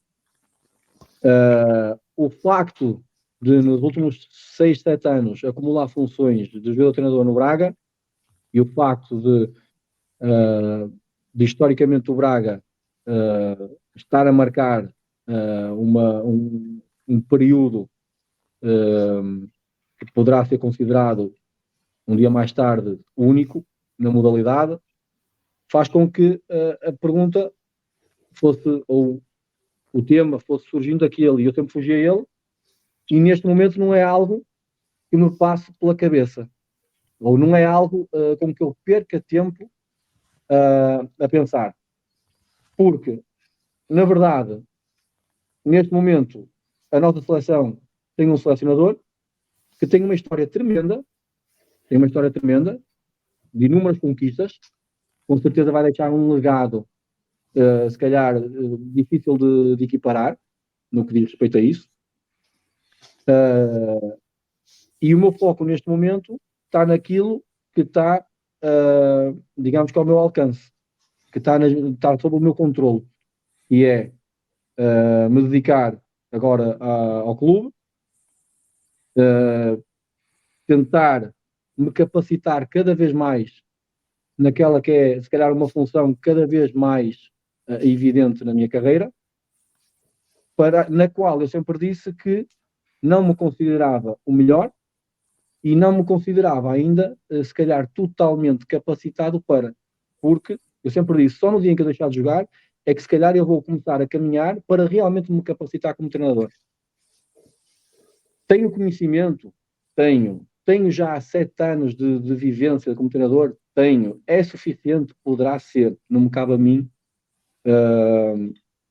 O facto de, nos últimos 6, 7 anos, acumular funções de jogador-treinador no Braga, e o facto de historicamente o Braga estar a marcar um período que poderá ser considerado um dia mais tarde único na modalidade, faz com que a pergunta fosse, ou o tema fosse surgindo daquele, e eu sempre fugi a ele, e neste momento não é algo que me passe pela cabeça, ou não é algo com que eu perca tempo a pensar. Porque, na verdade, neste momento, a nossa seleção tem um selecionador que tem uma história tremenda, de inúmeras conquistas, com certeza vai deixar um legado, se calhar, difícil de equiparar, no que diz respeito a isso. E o meu foco neste momento está naquilo que está, digamos que ao meu alcance, que está sob o meu controle, e é me dedicar agora ao clube, tentar me capacitar cada vez mais naquela que é, se calhar, uma função cada vez mais evidente na minha carreira, na qual eu sempre disse que não me considerava o melhor e não me considerava ainda, se calhar, totalmente capacitado porque eu sempre disse, só no dia em que eu deixar de jogar é que se calhar eu vou começar a caminhar para realmente me capacitar como treinador. Tenho conhecimento? Tenho já 7 anos de vivência como treinador? Tenho. É suficiente? Poderá ser. Não me cabe a mim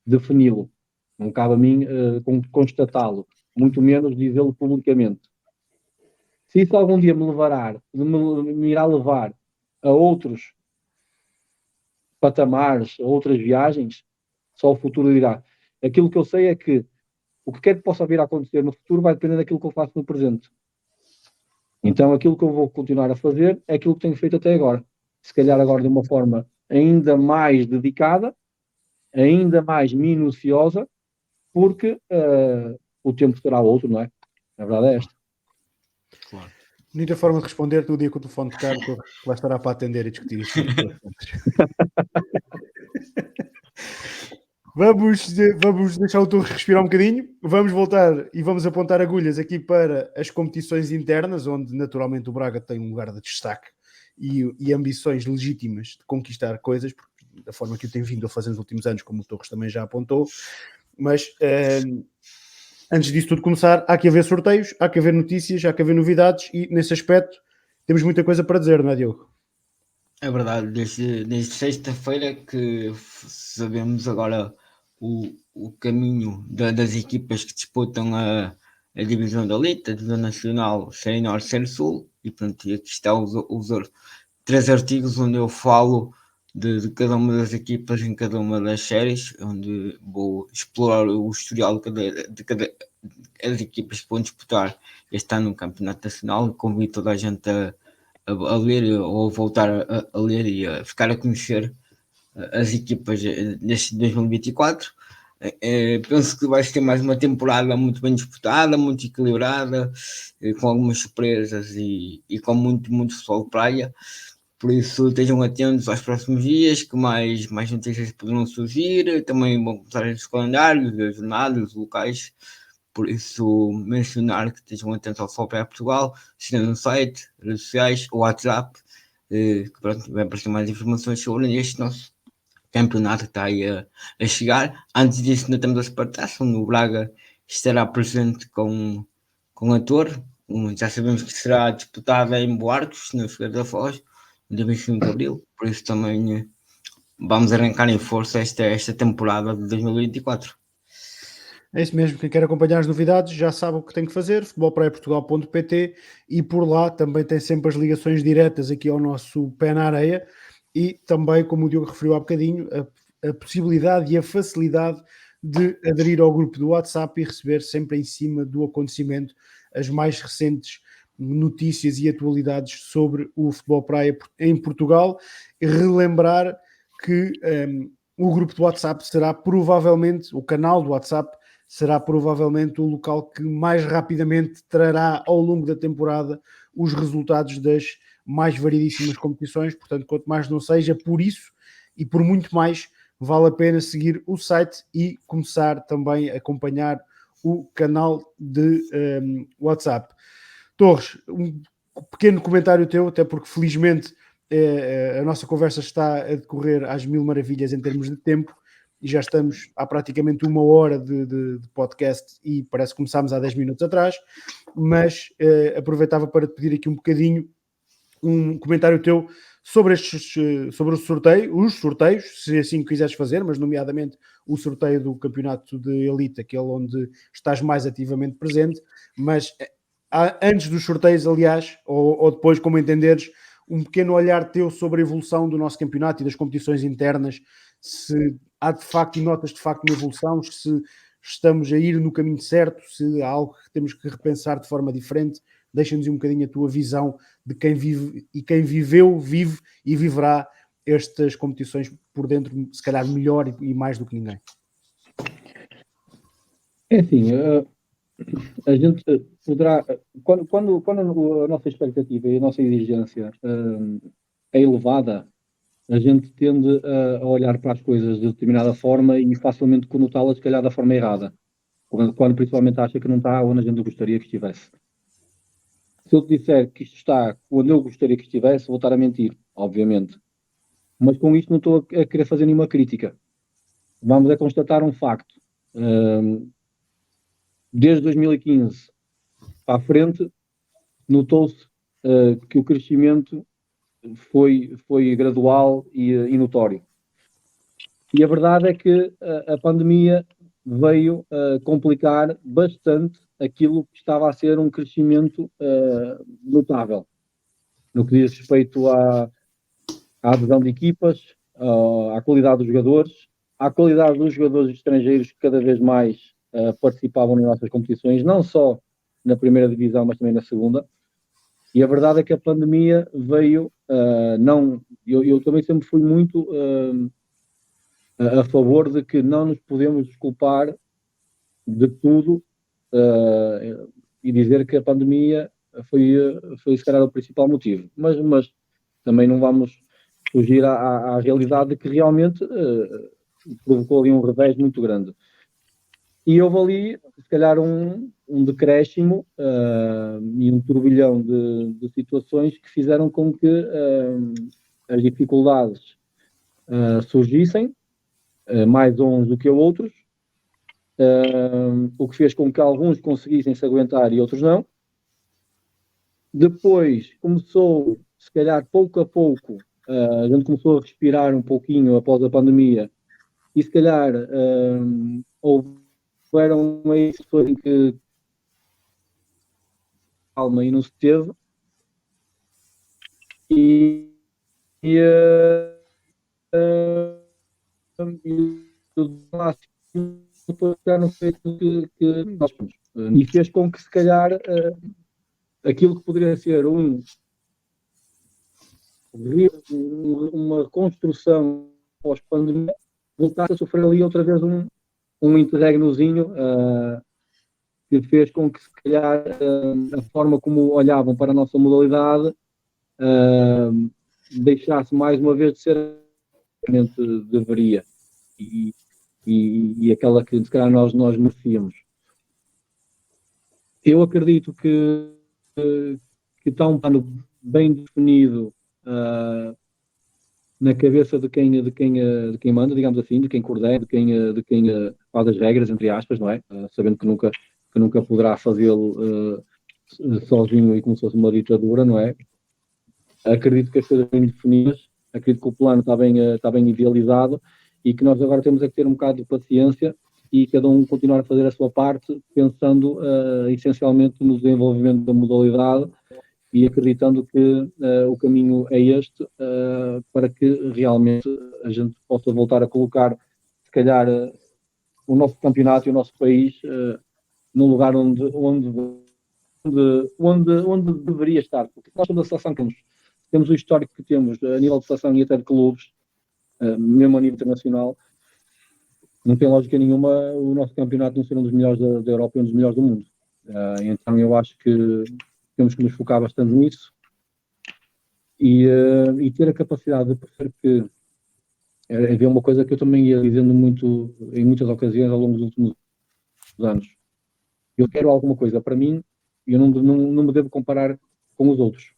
defini-lo. Não me cabe a mim constatá-lo. Muito menos dizê-lo publicamente. Se isso algum dia me irá levar a outros patamares, a outras viagens, só o futuro dirá. Aquilo que eu sei é que o que quer que possa vir a acontecer no futuro vai depender daquilo que eu faço no presente. Então, aquilo que eu vou continuar a fazer é aquilo que tenho feito até agora. Se calhar agora de uma forma ainda mais dedicada, ainda mais minuciosa, porque o tempo será outro, não é? A verdade é esta. Claro. Bonita forma de responder no dia que o telefone tocar, que lá estará para atender e discutir isto. Vamos deixar o Torres respirar um bocadinho, vamos voltar e vamos apontar agulhas aqui para as competições internas, onde naturalmente o Braga tem um lugar de destaque e ambições legítimas de conquistar coisas, da forma que o tem vindo a fazer nos últimos anos, como o Torres também já apontou, mas antes disso tudo começar, há que haver sorteios, há que haver notícias, há que haver novidades e nesse aspecto temos muita coisa para dizer, não é, Diogo? É verdade, desde sexta-feira que sabemos agora o caminho das equipas que disputam a divisão da Elite, a divisão nacional, Série Norte, Série Sul, e pronto, aqui estão os 3 artigos onde eu falo de cada uma das equipas em cada uma das séries, onde vou explorar o historial de cada as equipas que vão disputar este ano no Campeonato Nacional. Convido toda a gente a ler ou voltar a ler e a ficar a conhecer as equipas deste 2024. Penso que vai ser mais uma temporada muito bem disputada, muito equilibrada, com algumas surpresas e com muito futebol de praia. Por isso estejam atentos aos próximos dias, que mais notícias poderão surgir. Também vão começar os calendários, as jornadas, os locais. Por isso, mencionar que estejam atentos ao Futebol Portugal, seguindo no site, redes sociais, o WhatsApp, que pronto, vai aparecer mais informações sobre este nosso campeonato que está aí a chegar. Antes disso, ainda temos a Supertaça, onde o Braga estará presente com a Torre. Já sabemos que será disputada em Buarcos, no Figueira da Foz, no dia 25 de Abril. Por isso também vamos arrancar em força esta temporada de 2024. É isso mesmo, quem quer acompanhar as novidades já sabe o que tem que fazer, futebolpraiaportugal.pt, e por lá também tem sempre as ligações diretas aqui ao nosso pé na areia e também, como o Diogo referiu há bocadinho, a possibilidade e a facilidade de aderir ao grupo do WhatsApp e receber sempre em cima do acontecimento as mais recentes notícias e atualidades sobre o futebol praia em Portugal. E relembrar que o grupo do WhatsApp será provavelmente, o canal do WhatsApp será provavelmente o local que mais rapidamente trará ao longo da temporada os resultados das mais variedíssimas competições. Portanto, quanto mais não seja, por isso e por muito mais, vale a pena seguir o site e começar também a acompanhar o canal de WhatsApp. Torres, um pequeno comentário teu, até porque felizmente a nossa conversa está a decorrer às mil maravilhas em termos de tempo e já estamos há praticamente 1 hora de podcast e parece que começámos há 10 minutos atrás, mas aproveitava para te pedir aqui um bocadinho um comentário teu sobre sobre os sorteios, se assim quiseres fazer, mas nomeadamente o sorteio do campeonato de elite, aquele onde estás mais ativamente presente, mas antes dos sorteios, aliás, ou depois, como entenderes, um pequeno olhar teu sobre a evolução do nosso campeonato e das competições internas, se há de facto e notas de facto uma evolução, se estamos a ir no caminho certo, se há algo que temos que repensar de forma diferente. Deixa-nos um bocadinho a tua visão de quem vive e quem viveu, vive e viverá estas competições por dentro, se calhar melhor e mais do que ninguém. É assim, a gente poderá, quando a nossa expectativa e a nossa exigência é elevada, a gente tende a olhar para as coisas de determinada forma e facilmente conotá-las, se calhar, da forma errada, quando principalmente acha que não está onde a gente gostaria que estivesse. Se eu te disser que isto está onde eu gostaria que estivesse, vou estar a mentir, obviamente. Mas com isto não estou a querer fazer nenhuma crítica. Vamos a constatar um facto. Desde 2015 para a frente, notou-se que o crescimento foi gradual e notório. E a verdade é que a pandemia veio complicar bastante aquilo que estava a ser um crescimento notável. No que diz respeito à adesão de equipas, à qualidade dos jogadores, à qualidade dos jogadores estrangeiros que cada vez mais participavam nas nossas competições, não só na primeira divisão, mas também na segunda. E a verdade é que a pandemia veio, eu também sempre fui muito a favor de que não nos podemos desculpar de tudo e dizer que a pandemia foi se calhar o principal motivo. Mas também não vamos fugir à realidade de que realmente provocou ali um revés muito grande. E houve ali, se calhar, um decréscimo e um turbilhão de situações que fizeram com que as dificuldades surgissem, mais uns do que outros, o que fez com que alguns conseguissem se aguentar e outros não. Depois começou, se calhar, pouco a pouco, a gente começou a respirar um pouquinho após a pandemia e se calhar houveram meios em que calma e não se teve e já não foi aquilo que nós fomos. E fez com que se calhar aquilo que poderia ser uma reconstrução pós-pandemia voltasse a sofrer ali outra vez um interregnozinho que fez com que se calhar a forma como olhavam para a nossa modalidade deixasse mais uma vez de ser que deveria e aquela que se calhar nós merecíamos. Eu acredito que está um plano bem definido na cabeça de quem manda, digamos assim, de quem coordena, de quem faz as regras, entre aspas, não é? Sabendo que nunca poderá fazê-lo sozinho e como se fosse uma ditadura, não é? Acredito que as coisas bem definidas, acredito que o plano está bem idealizado e que nós agora temos é que ter um bocado de paciência e cada um continuar a fazer a sua parte, pensando essencialmente no desenvolvimento da modalidade e acreditando que o caminho é este, para que realmente a gente possa voltar a colocar, se calhar, o nosso campeonato e o nosso país num lugar onde deveria estar. Porque nós somos a seleção que temos o histórico que temos a nível de seleção e até de clubes, mesmo a nível internacional. Não tem lógica nenhuma o nosso campeonato não ser um dos melhores da Europa e um dos melhores do mundo. Então eu acho que temos que nos focar bastante nisso e ter a capacidade de perceber que havia uma coisa que eu também ia dizendo muito em muitas ocasiões ao longo dos últimos anos. Eu quero alguma coisa para mim e eu não me devo comparar com os outros.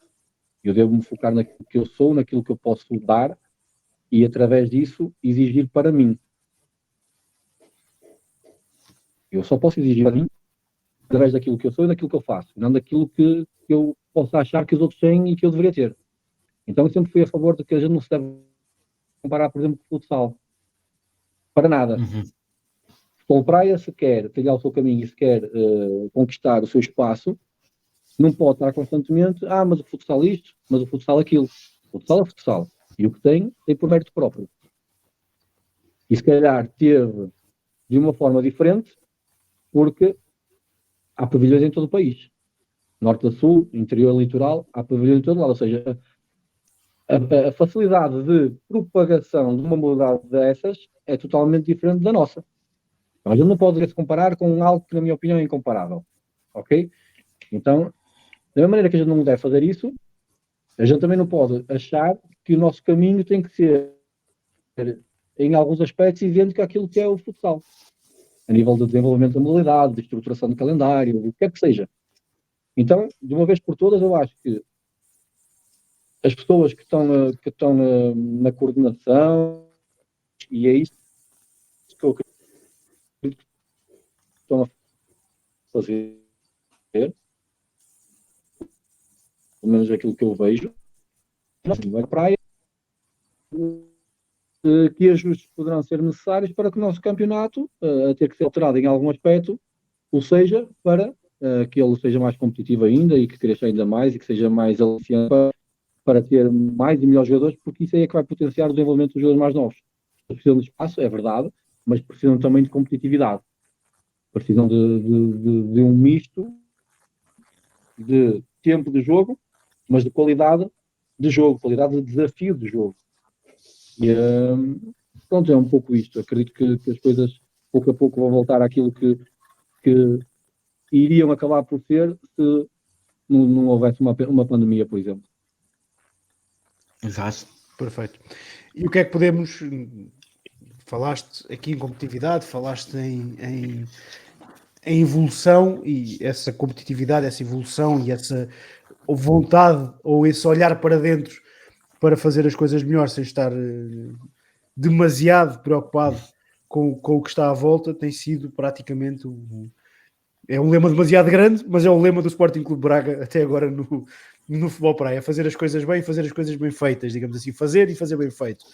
Eu devo me focar naquilo que eu sou, naquilo que eu posso dar e através disso exigir para mim. Eu só posso exigir para mim através daquilo que eu sou e daquilo que eu faço, não daquilo que eu possa achar que os outros têm e que eu deveria ter. Então eu sempre fui a favor de que a gente não se deve comparar, por exemplo, com o futsal. Para nada. Futebol praia, se quer trilhar o seu caminho e se quer conquistar o seu espaço, não pode estar constantemente, mas o futsal isto, mas o futsal aquilo. O futsal é futsal. E o que tem por mérito próprio. E se calhar teve de uma forma diferente, porque há pavilhões em todo o país. Norte a sul, interior litoral, há pavilhões em todo lado. Ou seja, a facilidade de propagação de uma modalidade dessas é totalmente diferente da nossa. Então, a gente não pode se comparar com algo que, na minha opinião, é incomparável. Ok? Então, da mesma maneira que a gente não deve fazer isso, a gente também não pode achar que o nosso caminho tem que ser, em alguns aspectos, idêntico àquilo que é o futsal. A nível de desenvolvimento da modalidade, de estruturação do calendário, o que quer que seja. Então, de uma vez por todas, eu acho que as pessoas que estão na coordenação, e é isso que eu acredito que estão a fazer, pelo menos aquilo que eu vejo, na praia, que ajustes poderão ser necessários para que o nosso campeonato, a ter que ser alterado em algum aspecto, ou seja, para que ele seja mais competitivo ainda e que cresça ainda mais e que seja mais aliciante para ter mais e melhores jogadores, porque isso aí é que vai potenciar o desenvolvimento dos jogadores mais novos. Precisam de espaço, é verdade, mas precisam também de competitividade. Precisam de um misto de tempo de jogo, mas de qualidade de jogo, qualidade de desafio de jogo. E pronto, é um pouco isto. Acredito que as coisas pouco a pouco vão voltar àquilo que iriam acabar por ser se não houvesse uma pandemia, por exemplo. Exato. Perfeito. E o que é que podemos... Falaste aqui em competitividade, falaste em evolução, e essa competitividade, essa evolução e essa vontade ou esse olhar para dentro para fazer as coisas melhor sem estar demasiado preocupado com o que está à volta, tem sido praticamente é um lema demasiado grande, mas é o lema do Sporting Clube Braga até agora no futebol praia, fazer as coisas bem, fazer as coisas bem feitas, digamos assim, fazer e fazer bem feito.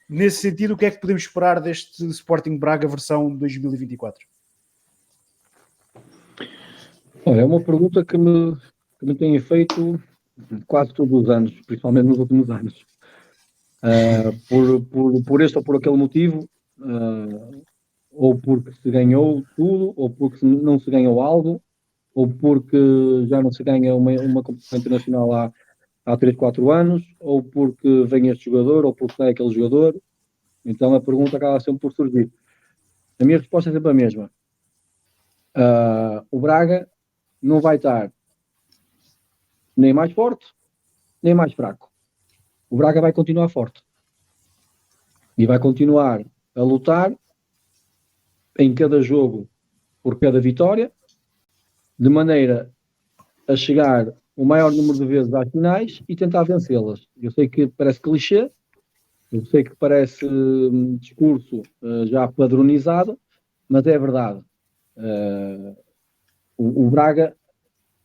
Nesse sentido, o que é que podemos esperar deste Sporting Braga versão 2024? Olha, é uma pergunta que me têm feito quase todos os anos, principalmente nos últimos anos. Por este ou por aquele motivo, ou porque se ganhou tudo, ou porque não se ganhou algo, ou porque já não se ganha uma competição internacional há 3, 4 anos, ou porque vem este jogador, ou porque sai aquele jogador. Então a pergunta acaba sempre por surgir. A minha resposta é sempre a mesma. O Braga não vai estar nem mais forte, nem mais fraco. O Braga vai continuar forte. E vai continuar a lutar em cada jogo por cada vitória, de maneira a chegar o maior número de vezes às finais e tentar vencê-las. Eu sei que parece clichê, eu sei que parece discurso já padronizado, mas é verdade. O Braga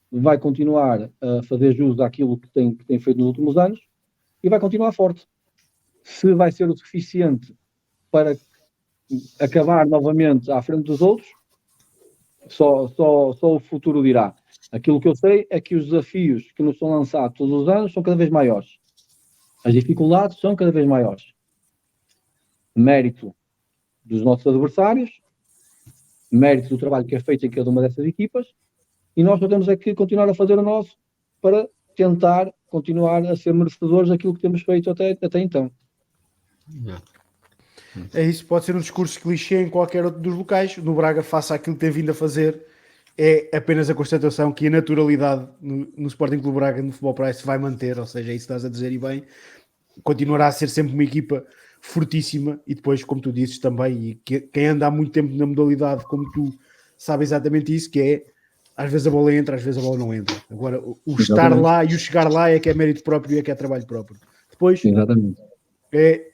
vai continuar a fazer jus àquilo que tem feito nos últimos anos e vai continuar forte. Se vai ser o suficiente para acabar novamente à frente dos outros, só o futuro dirá. Aquilo que eu sei é que os desafios que nos são lançados todos os anos são cada vez maiores. As dificuldades são cada vez maiores. Mérito dos nossos adversários, mérito do trabalho que é feito em cada uma dessas equipas, e nós só temos é que continuar a fazer o nosso para tentar continuar a ser merecedores daquilo que temos feito até então. É isso, pode ser um discurso clichê em qualquer outro dos locais. No Braga, faça aquilo que tem vindo a fazer, é apenas a constatação que a naturalidade no Sporting Clube Braga, no Futebol Praia, se vai manter, ou seja, é isso que estás a dizer e bem, continuará a ser sempre uma equipa fortíssima, e depois, como tu dizes também, e quem anda há muito tempo na modalidade, como tu, sabe exatamente isso, que é, às vezes a bola entra, às vezes a bola não entra. Agora, o estar lá e o chegar lá é que é mérito próprio e é que é trabalho próprio. Depois,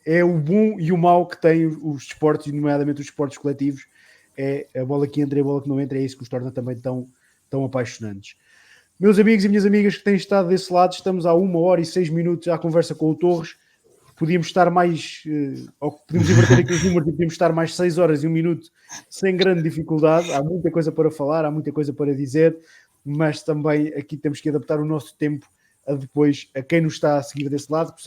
é o bom e o mau que têm os desportos, nomeadamente os desportos coletivos, é a bola que entra e a bola que não entra, é isso que os torna também tão apaixonantes. Meus amigos e minhas amigas que têm estado desse lado, estamos há 1h06 à conversa com o Torres. Podíamos estar mais, ou podíamos inverter aqui os números e podíamos estar mais 6 horas e 1 minuto sem grande dificuldade. Há muita coisa para falar, há muita coisa para dizer, mas também aqui temos que adaptar o nosso tempo a quem nos está a seguir desse lado, que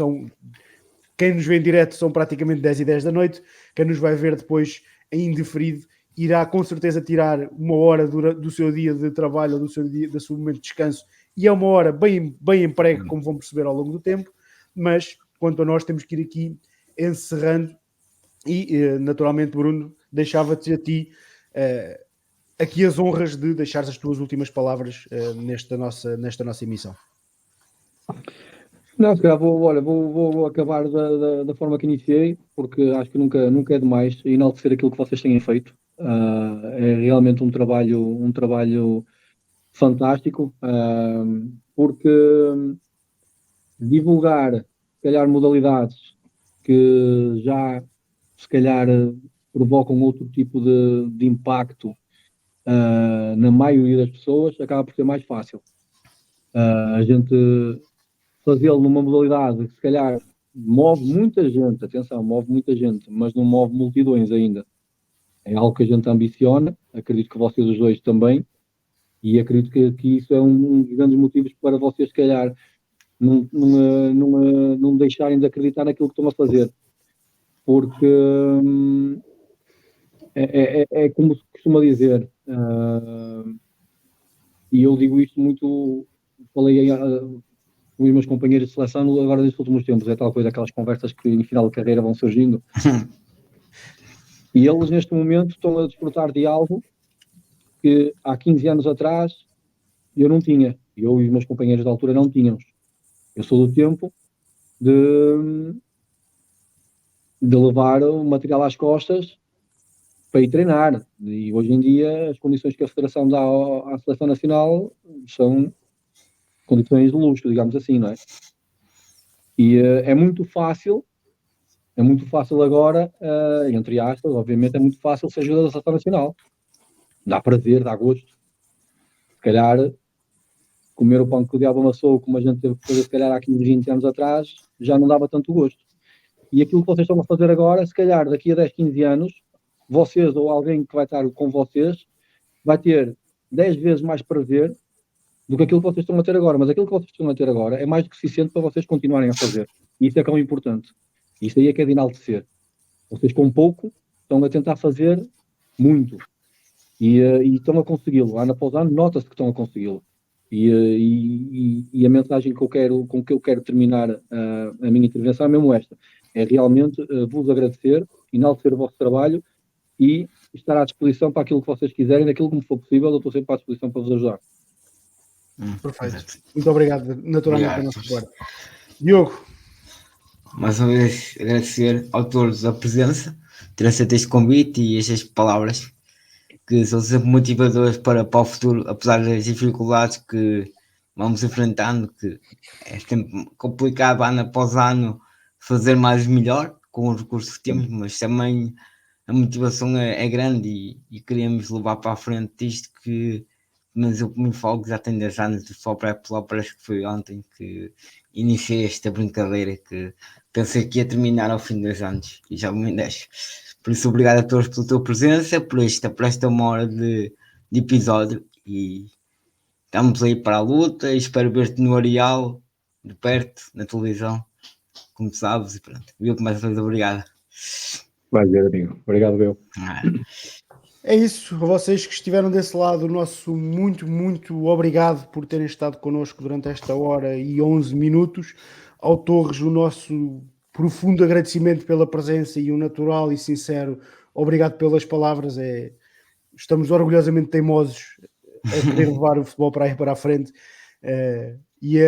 quem nos vê em direto são praticamente 10h10 da noite, quem nos vai ver depois em indiferido irá com certeza tirar 1 hora do seu dia de trabalho ou do seu momento de descanso, e é 1 hora bem emprego, como vão perceber ao longo do tempo, mas quanto a nós temos que ir aqui encerrando e naturalmente, Bruno, deixava-te a ti aqui as honras de deixares as tuas últimas palavras nesta nossa emissão. Não, se calhar vou acabar da forma que iniciei, porque acho que nunca é demais enaltecer aquilo que vocês têm feito. É realmente um trabalho fantástico, porque divulgar, se calhar, modalidades que já, se calhar, provocam outro tipo de impacto na maioria das pessoas, acaba por ser mais fácil. A gente fazê-lo numa modalidade que, se calhar, move muita gente, atenção, move muita gente, mas não move multidões ainda. É algo que a gente ambiciona, acredito que vocês os dois também, e acredito que isso é um dos grandes motivos para vocês, se calhar, não deixarem de acreditar naquilo que estão a fazer. Porque é como se costuma dizer, e eu digo isto muito, falei com os meus companheiros de seleção agora nestes últimos tempos, é tal coisa, aquelas conversas que em final de carreira vão surgindo. E eles, neste momento, estão a desfrutar de algo que há 15 anos atrás eu não tinha. Eu e os meus companheiros da altura não tínhamos. Eu sou do tempo de levar o material às costas para ir treinar. E hoje em dia, as condições que a Federação dá à Seleção Nacional são condições de luxo, digamos assim, não é? E é muito fácil agora, entre aspas, obviamente é muito fácil ser jogador da Seleção Nacional. Dá prazer, dá gosto. Se calhar, comer o pão que o diabo amassou, como a gente teve que fazer, se calhar, há 15, 20 anos atrás, já não dava tanto gosto. E aquilo que vocês estão a fazer agora, se calhar, daqui a 10, 15 anos, vocês ou alguém que vai estar com vocês vai ter 10 vezes mais prazer do que aquilo que vocês estão a ter agora. Mas aquilo que vocês estão a ter agora é mais do que suficiente para vocês continuarem a fazer. E isso é que é o importante. Isso aí é que é de enaltecer. Vocês com pouco estão a tentar fazer muito. E estão a consegui-lo. Ano após ano, nota-se que estão a consegui-lo. E a mensagem com que eu quero terminar a minha intervenção é mesmo esta. É realmente vos agradecer, enaltecer o vosso trabalho e estar à disposição para aquilo que vocês quiserem, daquilo que me for possível, eu estou sempre à disposição para vos ajudar. Perfeito. Muito obrigado, naturalmente, pela nossa parte. Diogo. Mais uma vez, agradecer ao todos a presença, ter aceito este convite e estas palavras que são sempre motivadoras para o futuro, apesar das dificuldades que vamos enfrentando, que é sempre complicado ano após ano fazer mais melhor com os recursos que temos, mas também a motivação é grande e queremos levar para a frente isto que, mas eu me falo já tenho 10 anos de futebol pré-popular, parece que foi ontem que iniciei esta brincadeira que pensei que ia terminar ao fim de 2 anos e já me deixo. Por isso, obrigado a todos pela tua presença, por esta 1 hora de episódio e estamos aí para a luta e espero ver-te no Areal, de perto, na televisão, como sabes, e pronto. Viu, mais uma vez, obrigado. Vai ver, amigo. Obrigado, eu. É isso, a vocês que estiveram desse lado, o nosso muito, muito obrigado por terem estado connosco durante esta hora e 11 minutos. Ao Torres, o nosso profundo agradecimento pela presença e o natural e sincero obrigado pelas palavras. Estamos orgulhosamente teimosos a querer levar o futebol para a frente e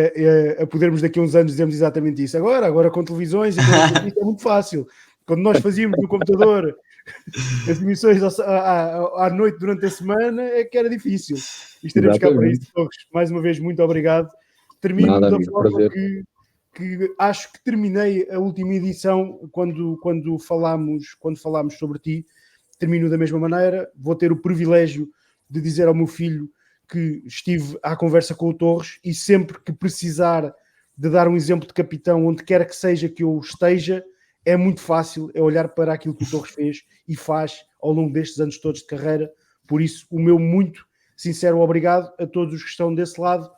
a podermos daqui a uns anos dizermos exatamente isso. Agora com televisões e é muito fácil. Quando nós fazíamos no computador as emissões à noite durante a semana é que era difícil. E estaremos cá para isso, Torres. Mais uma vez, muito obrigado. Termino da forma que acho que terminei a última edição quando falámos sobre ti. Termino da mesma maneira. Vou ter o privilégio de dizer ao meu filho que estive à conversa com o Torres e sempre que precisar de dar um exemplo de capitão onde quer que seja que eu esteja, é muito fácil, é olhar para aquilo que o Torres fez e faz ao longo destes anos todos de carreira. Por isso, o meu muito sincero obrigado a todos os que estão desse lado.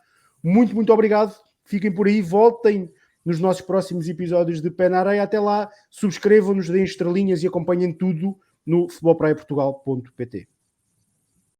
Muito, muito obrigado. Fiquem por aí, voltem nos nossos próximos episódios de Pé na Areia. Até lá, subscrevam-nos, deem estrelinhas e acompanhem tudo no futebolpraiaportugal.pt.